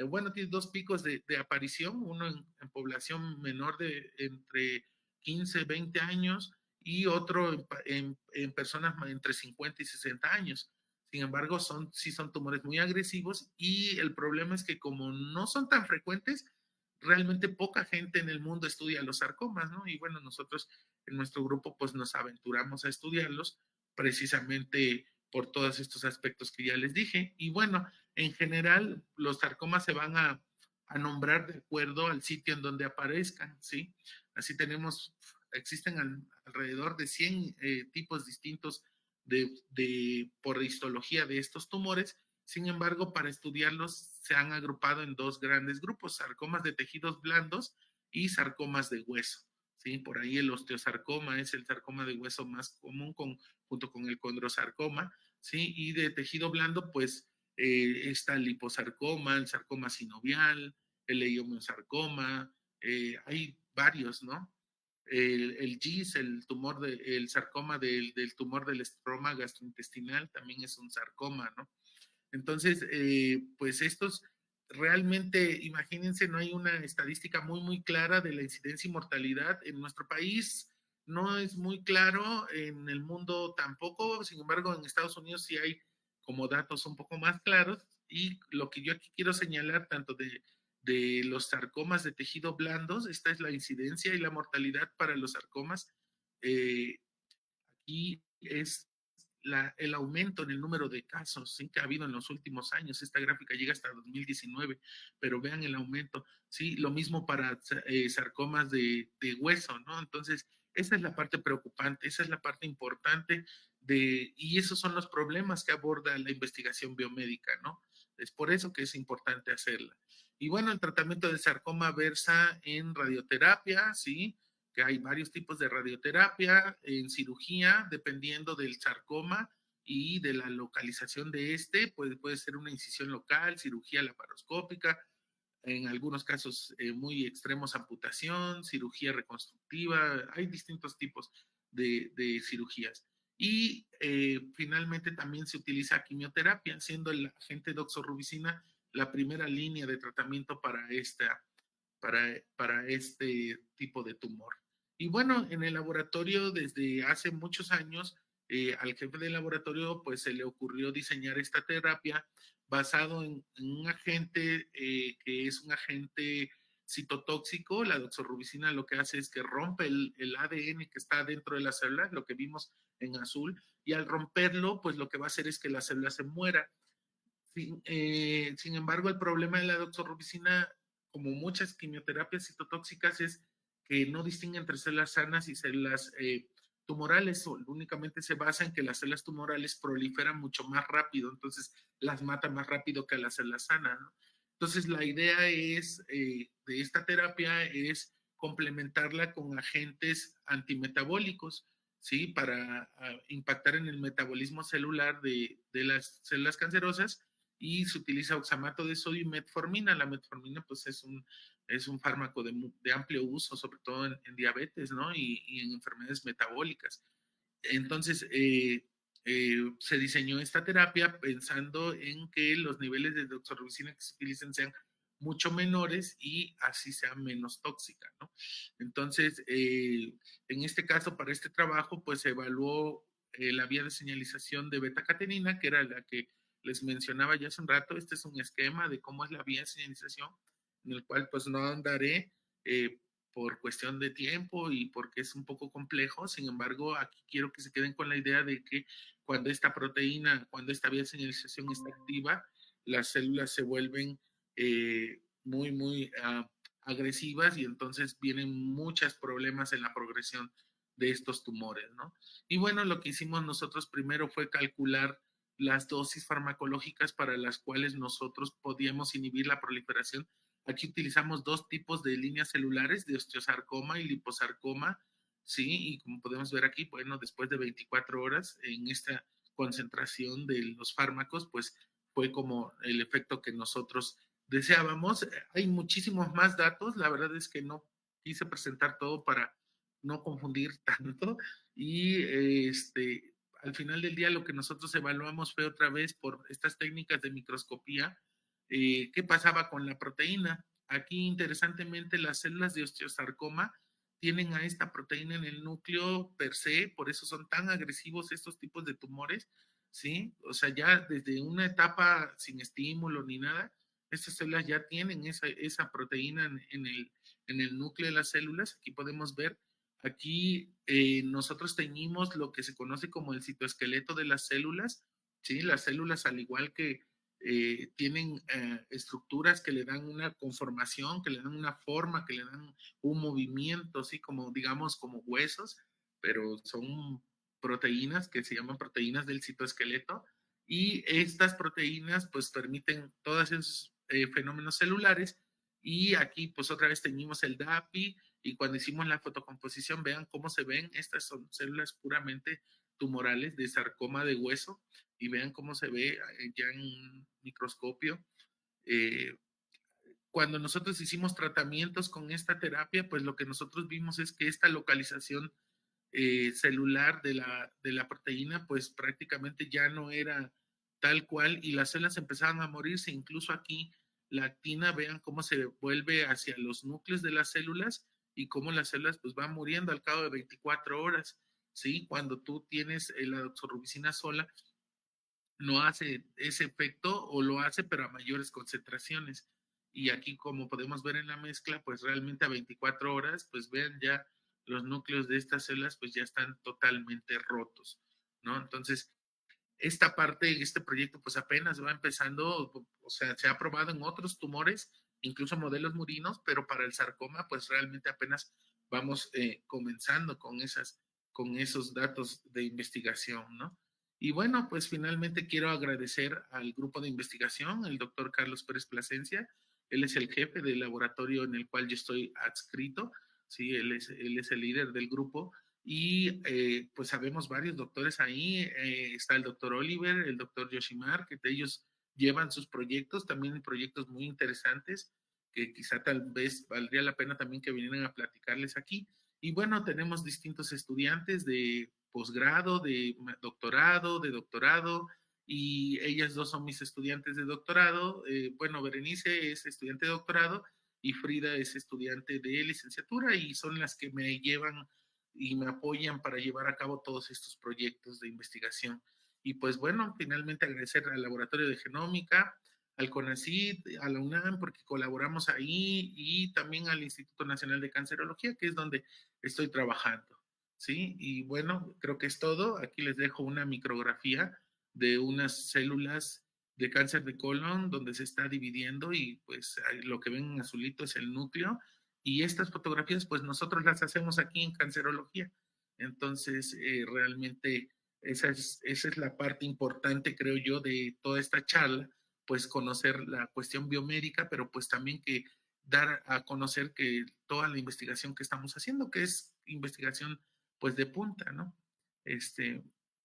Bueno, tiene 2 picos de aparición, uno en población menor de entre 15, 20 años y otro en personas entre 50 y 60 años. Sin embargo, sí son tumores muy agresivos y el problema es que como no son tan frecuentes, realmente poca gente en el mundo estudia los sarcomas, ¿no? Y bueno, nosotros en nuestro grupo pues nos aventuramos a estudiarlos precisamente por todos estos aspectos que ya les dije. Y bueno, en general los sarcomas se van a nombrar de acuerdo al sitio en donde aparezcan, ¿sí? Así existen alrededor de 100 tipos distintos por histología de estos tumores. Sin embargo, para estudiarlos se han agrupado en 2 grandes grupos, sarcomas de tejidos blandos y sarcomas de hueso. ¿Sí? Por ahí el osteosarcoma es el sarcoma de hueso más común junto con el condrosarcoma, ¿sí? Y de tejido blando, pues está el liposarcoma, el sarcoma sinovial, el leiomyosarcoma, hay varios, ¿no? El GIS, el sarcoma del tumor del estroma gastrointestinal, también es un sarcoma, ¿no? Entonces, pues estos realmente, imagínense, no hay una estadística muy clara de la incidencia y mortalidad en nuestro país. No es muy claro, en el mundo tampoco, sin embargo, en Estados Unidos sí hay como datos un poco más claros. Y lo que yo aquí quiero señalar, tanto de los sarcomas de tejido blandos, esta es la incidencia y la mortalidad para los sarcomas. Aquí es el aumento en el número de casos, ¿sí?, que ha habido en los últimos años. Esta gráfica llega hasta 2019, pero vean el aumento, ¿sí? Lo mismo para sarcomas de hueso, ¿no? Entonces, esa es la parte preocupante, esa es la parte importante y esos son los problemas que aborda la investigación biomédica, ¿no? Es por eso que es importante hacerla. Y bueno, el tratamiento del sarcoma versa en radioterapia, ¿sí? Que hay varios tipos de radioterapia, en cirugía, dependiendo del sarcoma y de la localización de este, puede ser una incisión local, cirugía laparoscópica, en algunos casos muy extremos amputación, cirugía reconstructiva, hay distintos tipos de cirugías. Y finalmente también se utiliza quimioterapia, siendo el agente doxorubicina la primera línea de tratamiento para este tipo de tumor. Y bueno, en el laboratorio desde hace muchos años, al jefe del laboratorio pues se le ocurrió diseñar esta terapia basado en un agente que es un agente citotóxico. La doxorubicina lo que hace es que rompe el ADN que está dentro de la célula, lo que vimos en azul, y al romperlo, pues lo que va a hacer es que la célula se muera. Sin embargo, el problema de la doxorubicina, como muchas quimioterapias citotóxicas, es que no distingue entre células sanas y células tumorales. Únicamente se basa en que las células tumorales proliferan mucho más rápido, entonces las mata más rápido que a las células sanas, ¿no? Entonces, la idea de esta terapia es complementarla con agentes antimetabólicos, ¿sí? Para impactar en el metabolismo celular de las células cancerosas, y se utiliza oxamato de sodio y metformina. La metformina pues es un fármaco de amplio uso, sobre todo en diabetes, ¿no? Y en enfermedades metabólicas. Entonces, se diseñó esta terapia pensando en que los niveles de doxorubicina que se utilicen sean mucho menores y así sea menos tóxica, ¿no? Entonces, en este caso, para este trabajo, pues se evaluó la vía de señalización de beta-catenina, que era la que les mencionaba ya hace un rato. Este es un esquema de cómo es la vía de señalización, en el cual pues no andaré por cuestión de tiempo y porque es un poco complejo. Sin embargo, aquí quiero que se queden con la idea de que cuando esta proteína, cuando esta vía de señalización está activa, las células se vuelven muy agresivas, y entonces vienen muchos problemas en la progresión de estos tumores, ¿no? Y bueno, lo que hicimos nosotros primero fue calcular las dosis farmacológicas para las cuales nosotros podíamos inhibir la proliferación. Aquí utilizamos dos tipos de líneas celulares, de osteosarcoma y liposarcoma, ¿sí? Y como podemos ver aquí, bueno, después de 24 horas en esta concentración de los fármacos, pues fue como el efecto que nosotros deseábamos. Hay muchísimos más datos, la verdad es que no quise presentar todo para no confundir tanto, y al final del día lo que nosotros evaluamos fue otra vez por estas técnicas de microscopía, qué pasaba con la proteína. Aquí, interesantemente, las células de osteosarcoma tienen a esta proteína en el núcleo per se, por eso son tan agresivos estos tipos de tumores, ¿sí? O sea, ya desde una etapa sin estímulo ni nada, estas células ya tienen esa proteína en el núcleo de las células. Aquí podemos ver, aquí nosotros teñimos lo que se conoce como el citoesqueleto de las células, ¿sí? Las células, al igual que tienen estructuras que le dan una conformación, que le dan una forma, que le dan un movimiento, así como, digamos, como huesos, pero son proteínas que se llaman proteínas del citoesqueleto, y estas proteínas pues permiten todos esos fenómenos celulares. Y aquí pues otra vez teñimos el DAPI, y cuando hicimos la fotocomposición, vean cómo se ven, estas son células puramente tumorales de sarcoma de hueso, y vean cómo se ve ya en un microscopio. Eh, Cuando nosotros hicimos tratamientos con esta terapia, pues lo que nosotros vimos es que esta localización celular de la proteína, pues prácticamente ya no era tal cual, y las células empezaban a morirse. Incluso aquí la actina, vean cómo se vuelve hacia los núcleos de las células, y cómo las células pues van muriendo al cabo de 24 horas, ¿sí? Cuando tú tienes la doxorubicina sola, no hace ese efecto o lo hace pero a mayores concentraciones. Y aquí como podemos ver en la mezcla, pues realmente a 24 horas, pues vean ya los núcleos de estas células pues ya están totalmente rotos, ¿no? Entonces, esta parte, este proyecto pues apenas va empezando, o sea, se ha probado en otros tumores, incluso modelos murinos, pero para el sarcoma pues realmente apenas vamos comenzando con esos datos de investigación, ¿no? Y bueno, pues finalmente quiero agradecer al grupo de investigación, el doctor Carlos Pérez Plasencia. Él es el jefe del laboratorio en el cual yo estoy adscrito, ¿sí? Él es el líder del grupo y pues sabemos varios doctores ahí. Está el doctor Oliver, el doctor Yoshimar, que ellos llevan sus proyectos, también proyectos muy interesantes, que quizá tal vez valdría la pena también que vinieran a platicarles aquí. Y bueno, tenemos distintos estudiantes de posgrado, de doctorado, y ellas dos son mis estudiantes de doctorado. Bueno, Berenice es estudiante de doctorado y Frida es estudiante de licenciatura y son las que me llevan y me apoyan para llevar a cabo todos estos proyectos de investigación. Y pues bueno, finalmente agradecer al Laboratorio de Genómica, al CONACYT, a la UNAM, porque colaboramos ahí, y también al Instituto Nacional de Cancerología, que es donde estoy trabajando. ¿Sí? Y bueno, creo que es todo. Aquí les dejo una micrografía de unas células de cáncer de colon donde se está dividiendo y pues lo que ven en azulito es el núcleo, y estas fotografías pues nosotros las hacemos aquí en cancerología. Entonces realmente esa es la parte importante, creo yo, de toda esta charla, pues conocer la cuestión biomédica, pero pues también que dar a conocer que toda la investigación que estamos haciendo, que es investigación pues de punta, ¿no? Este,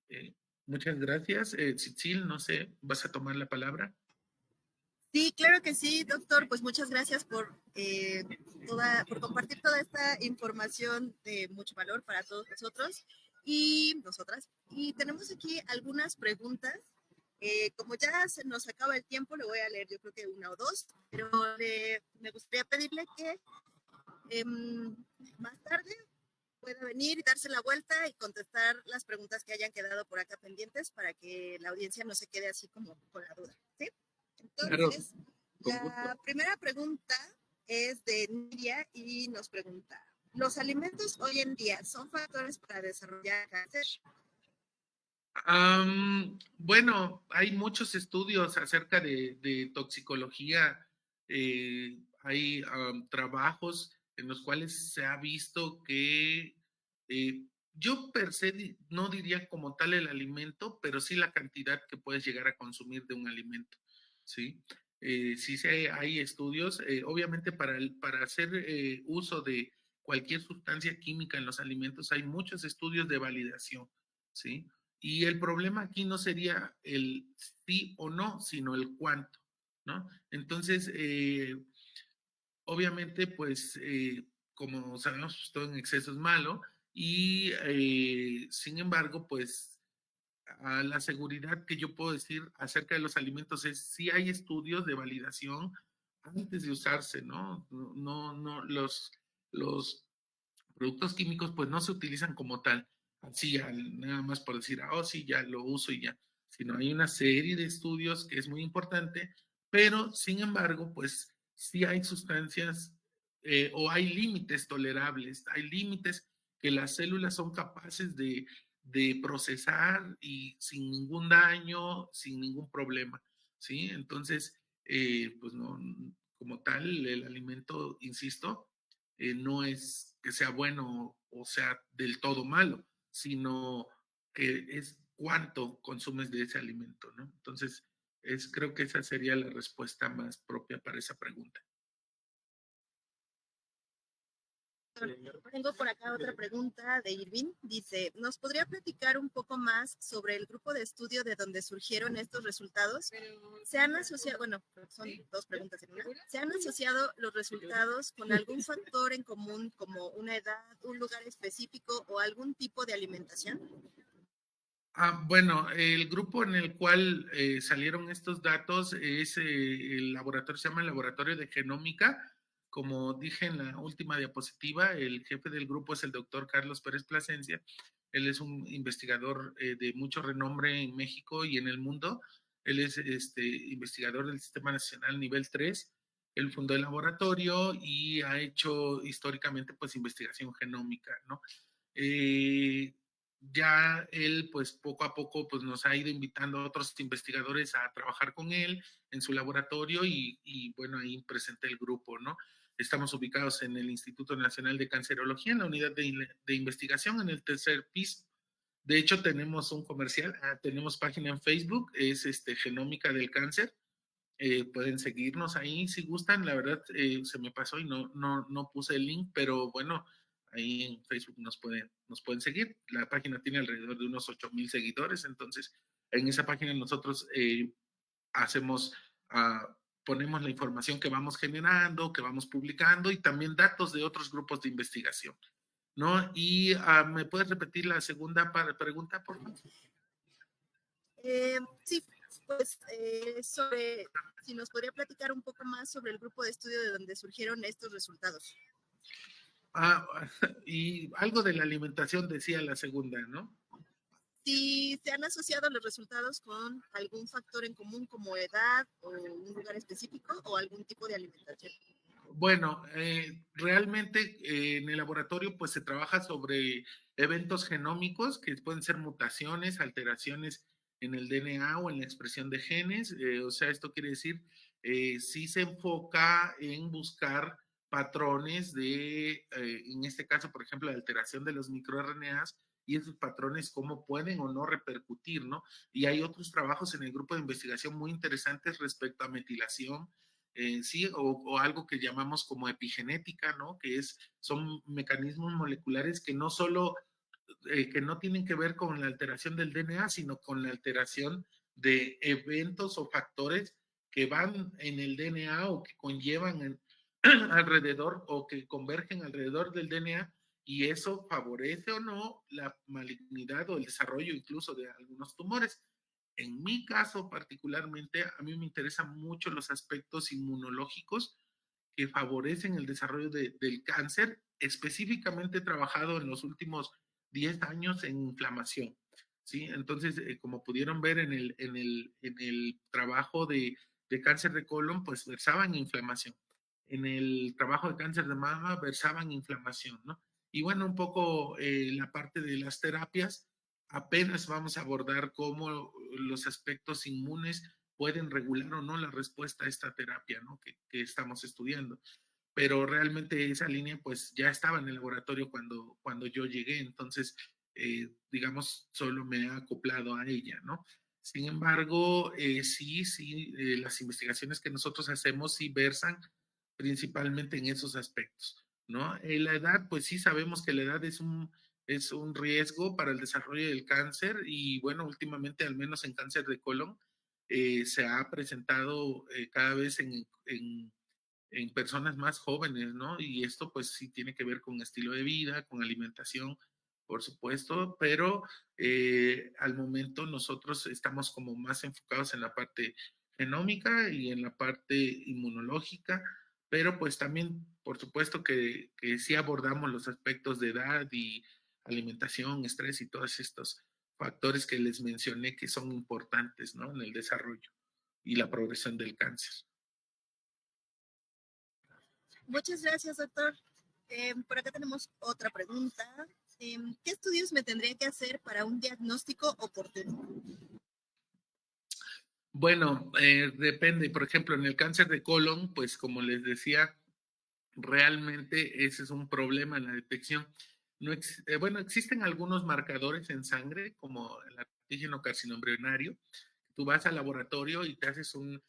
eh, muchas gracias. Cecil, no sé, ¿vas a tomar la palabra? Sí, claro que sí, doctor. Pues muchas gracias por compartir toda esta información de mucho valor para todos nosotros y nosotras. Y tenemos aquí algunas preguntas. Como ya se nos acaba el tiempo, le voy a leer yo creo que una o dos, pero me gustaría pedirle que más tarde pueda venir y darse la vuelta y contestar las preguntas que hayan quedado por acá pendientes para que la audiencia no se quede así como con la duda. ¿Sí? Claro, Entonces, con gusto. la primera pregunta es de Nidia y nos pregunta, ¿los alimentos hoy en día son factores para desarrollar cáncer? Bueno, hay muchos estudios acerca de toxicología. Hay trabajos en los cuales se ha visto que eh, yo per se no diría como tal el alimento, pero sí la cantidad que puedes llegar a consumir de un alimento, ¿sí? Sí hay estudios, obviamente para hacer uso de cualquier sustancia química en los alimentos hay muchos estudios de validación, ¿sí? Y el problema aquí no sería el sí o no, sino el cuánto, ¿no? Entonces, obviamente, pues, como sabemos, pues, todo en exceso es malo, y sin embargo, pues, a la seguridad que yo puedo decir acerca de los alimentos es si hay estudios de validación antes de usarse, ¿no? No, los productos químicos pues no se utilizan como tal, así nada más por decir, oh sí, ya lo uso y ya, sino hay una serie de estudios que es muy importante, pero sin embargo pues sí hay sustancias o hay límites tolerables, hay límites que las células son capaces de procesar y sin ningún daño, sin ningún problema, ¿sí? Entonces, pues no, como tal, el alimento, insisto, no es que sea bueno o sea del todo malo, sino que es cuánto consumes de ese alimento, ¿no? Entonces, creo que esa sería la respuesta más propia para esa pregunta. Tengo por acá otra pregunta de Irving. Dice, ¿nos podría platicar un poco más sobre el grupo de estudio de donde surgieron estos resultados? ¿Se han asociado, bueno, son dos preguntas en una, ¿se han asociado los resultados con algún factor en común como una edad, un lugar específico o algún tipo de alimentación? Bueno, el grupo en el cual salieron estos datos es el laboratorio, se llama el Laboratorio de Genómica. Como dije en la última diapositiva, el jefe del grupo es el doctor Carlos Pérez Plasencia, Él es un investigador de mucho renombre en México y en el mundo. Él es investigador del Sistema Nacional Nivel 3. Él fundó el laboratorio y ha hecho históricamente pues investigación genómica, ¿no? Eh, ya él pues poco a poco pues nos ha ido invitando a otros investigadores a trabajar con él en su laboratorio y bueno, ahí presenté el grupo, ¿no? Estamos ubicados en el Instituto Nacional de Cancerología, en la unidad de investigación, en el tercer piso. De hecho, tenemos un comercial, tenemos página en Facebook, es Genómica del Cáncer. Pueden seguirnos ahí si gustan. La verdad, se me pasó y no puse el link, pero bueno, ahí en Facebook nos pueden seguir. La página tiene alrededor de unos 8,000 seguidores, entonces en esa página nosotros hacemos, ponemos la información que vamos generando, que vamos publicando y también datos de otros grupos de investigación, ¿no? Y ¿me puedes repetir la segunda pregunta, por favor? Sí, pues sobre si nos podría platicar un poco más sobre el grupo de estudio de donde surgieron estos resultados. Y algo de la alimentación decía la segunda, ¿no? Si se han asociado los resultados con algún factor en común como edad o un lugar específico o algún tipo de alimentación. Bueno, realmente en el laboratorio pues se trabaja sobre eventos genómicos que pueden ser mutaciones, alteraciones en el DNA o en la expresión de genes. O sea, esto quiere decir, sí se enfoca en buscar patrones en este caso, por ejemplo, la alteración de los microRNAs y esos patrones cómo pueden o no repercutir, ¿no? Y hay otros trabajos en el grupo de investigación muy interesantes respecto a metilación, sí, o algo que llamamos como epigenética, ¿no? Son mecanismos moleculares que no solo, que no tienen que ver con la alteración del DNA, sino con la alteración de eventos o factores que van en el DNA o que conllevan alrededor o que convergen alrededor del DNA y eso favorece o no la malignidad o el desarrollo incluso de algunos tumores. En mi caso particularmente, a mí me interesan mucho los aspectos inmunológicos que favorecen el desarrollo del cáncer. Específicamente he trabajado en los últimos 10 años en inflamación. ¿Sí? Entonces, como pudieron ver en el trabajo de cáncer de colon, pues versaban inflamación. En el trabajo de cáncer de mama versaban inflamación, ¿no? Y bueno, un poco la parte de las terapias, apenas vamos a abordar cómo los aspectos inmunes pueden regular o no la respuesta a esta terapia, ¿no? que estamos estudiando. Pero realmente esa línea pues ya estaba en el laboratorio cuando yo llegué, entonces digamos solo me he acoplado a ella, ¿no? Sin embargo, sí, las investigaciones que nosotros hacemos sí versan principalmente en esos aspectos, ¿no? La edad, pues sí sabemos que la edad es un riesgo para el desarrollo del cáncer y bueno, últimamente al menos en cáncer de colon se ha presentado cada vez en personas más jóvenes, ¿no? Y esto pues sí tiene que ver con estilo de vida, con alimentación, por supuesto, pero al momento nosotros estamos como más enfocados en la parte genómica y en la parte inmunológica, pero pues también, por supuesto que sí abordamos los aspectos de edad y alimentación, estrés y todos estos factores que les mencioné que son importantes, ¿no? En el desarrollo y la progresión del cáncer. Muchas gracias, doctor. Por acá tenemos otra pregunta. ¿Qué estudios me tendría que hacer para un diagnóstico oportuno? Bueno, depende. Por ejemplo, en el cáncer de colon, pues como les decía, realmente ese es un problema en la detección. No bueno, existen algunos marcadores en sangre, como el antígeno carcinoembrionario. Tú vas al laboratorio y te haces un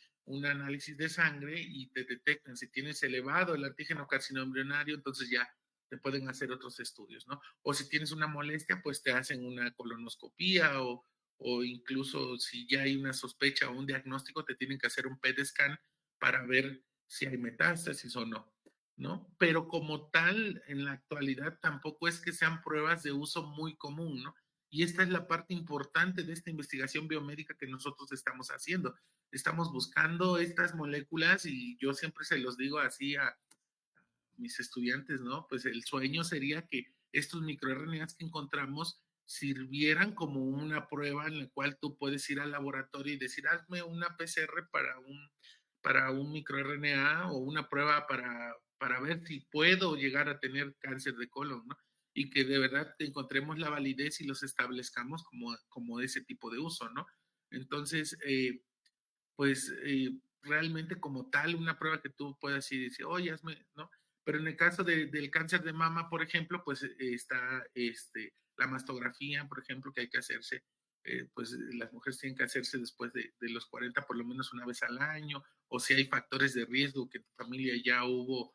análisis de sangre y te detectan si tienes elevado el antígeno carcinoembrionario, entonces ya te pueden hacer otros estudios, ¿no? O si tienes una molestia, pues te hacen una colonoscopía o incluso si ya hay una sospecha o un diagnóstico, te tienen que hacer un PET scan para ver si hay metástasis o no, ¿no? Pero como tal, en la actualidad tampoco es que sean pruebas de uso muy común, ¿no? Y esta es la parte importante de esta investigación biomédica que nosotros estamos haciendo. Estamos buscando estas moléculas y yo siempre se los digo así a mis estudiantes, ¿no? Pues el sueño sería que estos microRNAs que encontramos sirvieran como una prueba en la cual tú puedes ir al laboratorio y decir, hazme una PCR para un microRNA o una prueba para ver si puedo llegar a tener cáncer de colon, ¿no? Y que de verdad encontremos la validez y los establezcamos como ese tipo de uso, ¿no? Entonces, pues realmente como tal, una prueba que tú puedas decir, oye, hazme, ¿no? Pero en el caso del cáncer de mama, por ejemplo, pues está la mastografía, por ejemplo, que hay que hacerse, pues las mujeres tienen que hacerse después de los 40 por lo menos una vez al año, o si hay factores de riesgo, que tu familia ya hubo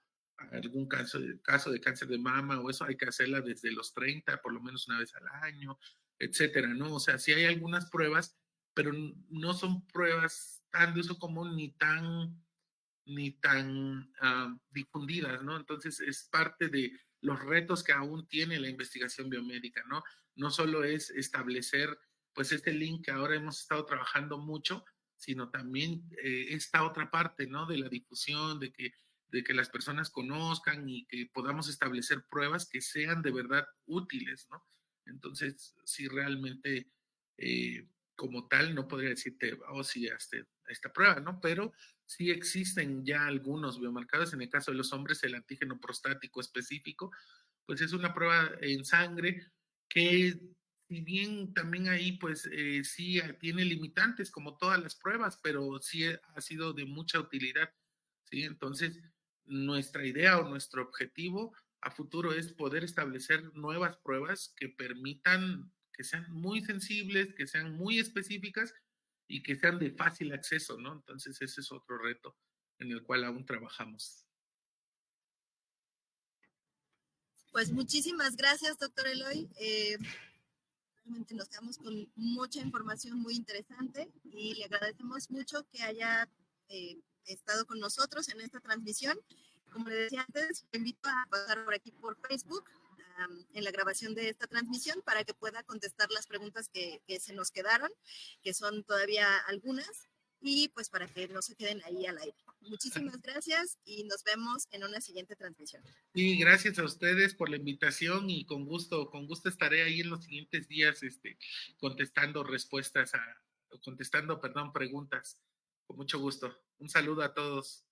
algún caso de cáncer de mama o eso, hay que hacerla desde los 30 por lo menos una vez al año, etcétera, ¿no? O sea, sí hay algunas pruebas, pero no son pruebas tan de uso común ni tan difundidas, ¿no? Entonces es parte de los retos que aún tiene la investigación biomédica, ¿no? No solo es establecer, pues, este link que ahora hemos estado trabajando mucho, sino también esta otra parte, ¿no? De la difusión, de que las personas conozcan y que podamos establecer pruebas que sean de verdad útiles, ¿no? Entonces, sí, realmente, como tal, no podría decirte, oh, sí, esta prueba, ¿no? Pero sí existen ya algunos biomarcadores. En el caso de los hombres, el antígeno prostático específico, pues es una prueba en sangre que, si bien también ahí, pues sí tiene limitantes como todas las pruebas, pero sí ha sido de mucha utilidad, ¿sí? Entonces, nuestra idea o nuestro objetivo a futuro es poder establecer nuevas pruebas que permitan que sean muy sensibles, que sean muy específicas y que sean de fácil acceso, ¿no? Entonces ese es otro reto en el cual aún trabajamos. Pues muchísimas gracias, doctor Eloy. Realmente nos quedamos con mucha información muy interesante y le agradecemos mucho que haya estado con nosotros en esta transmisión. Como le decía antes, le invito a pasar por aquí por Facebook en la grabación de esta transmisión para que pueda contestar las preguntas que se nos quedaron, que son todavía algunas, y pues para que no se queden ahí al aire. Muchísimas gracias y nos vemos en una siguiente transmisión. Y gracias a ustedes por la invitación y con gusto estaré ahí en los siguientes días contestando contestando, perdón, preguntas. Con mucho gusto. Un saludo a todos.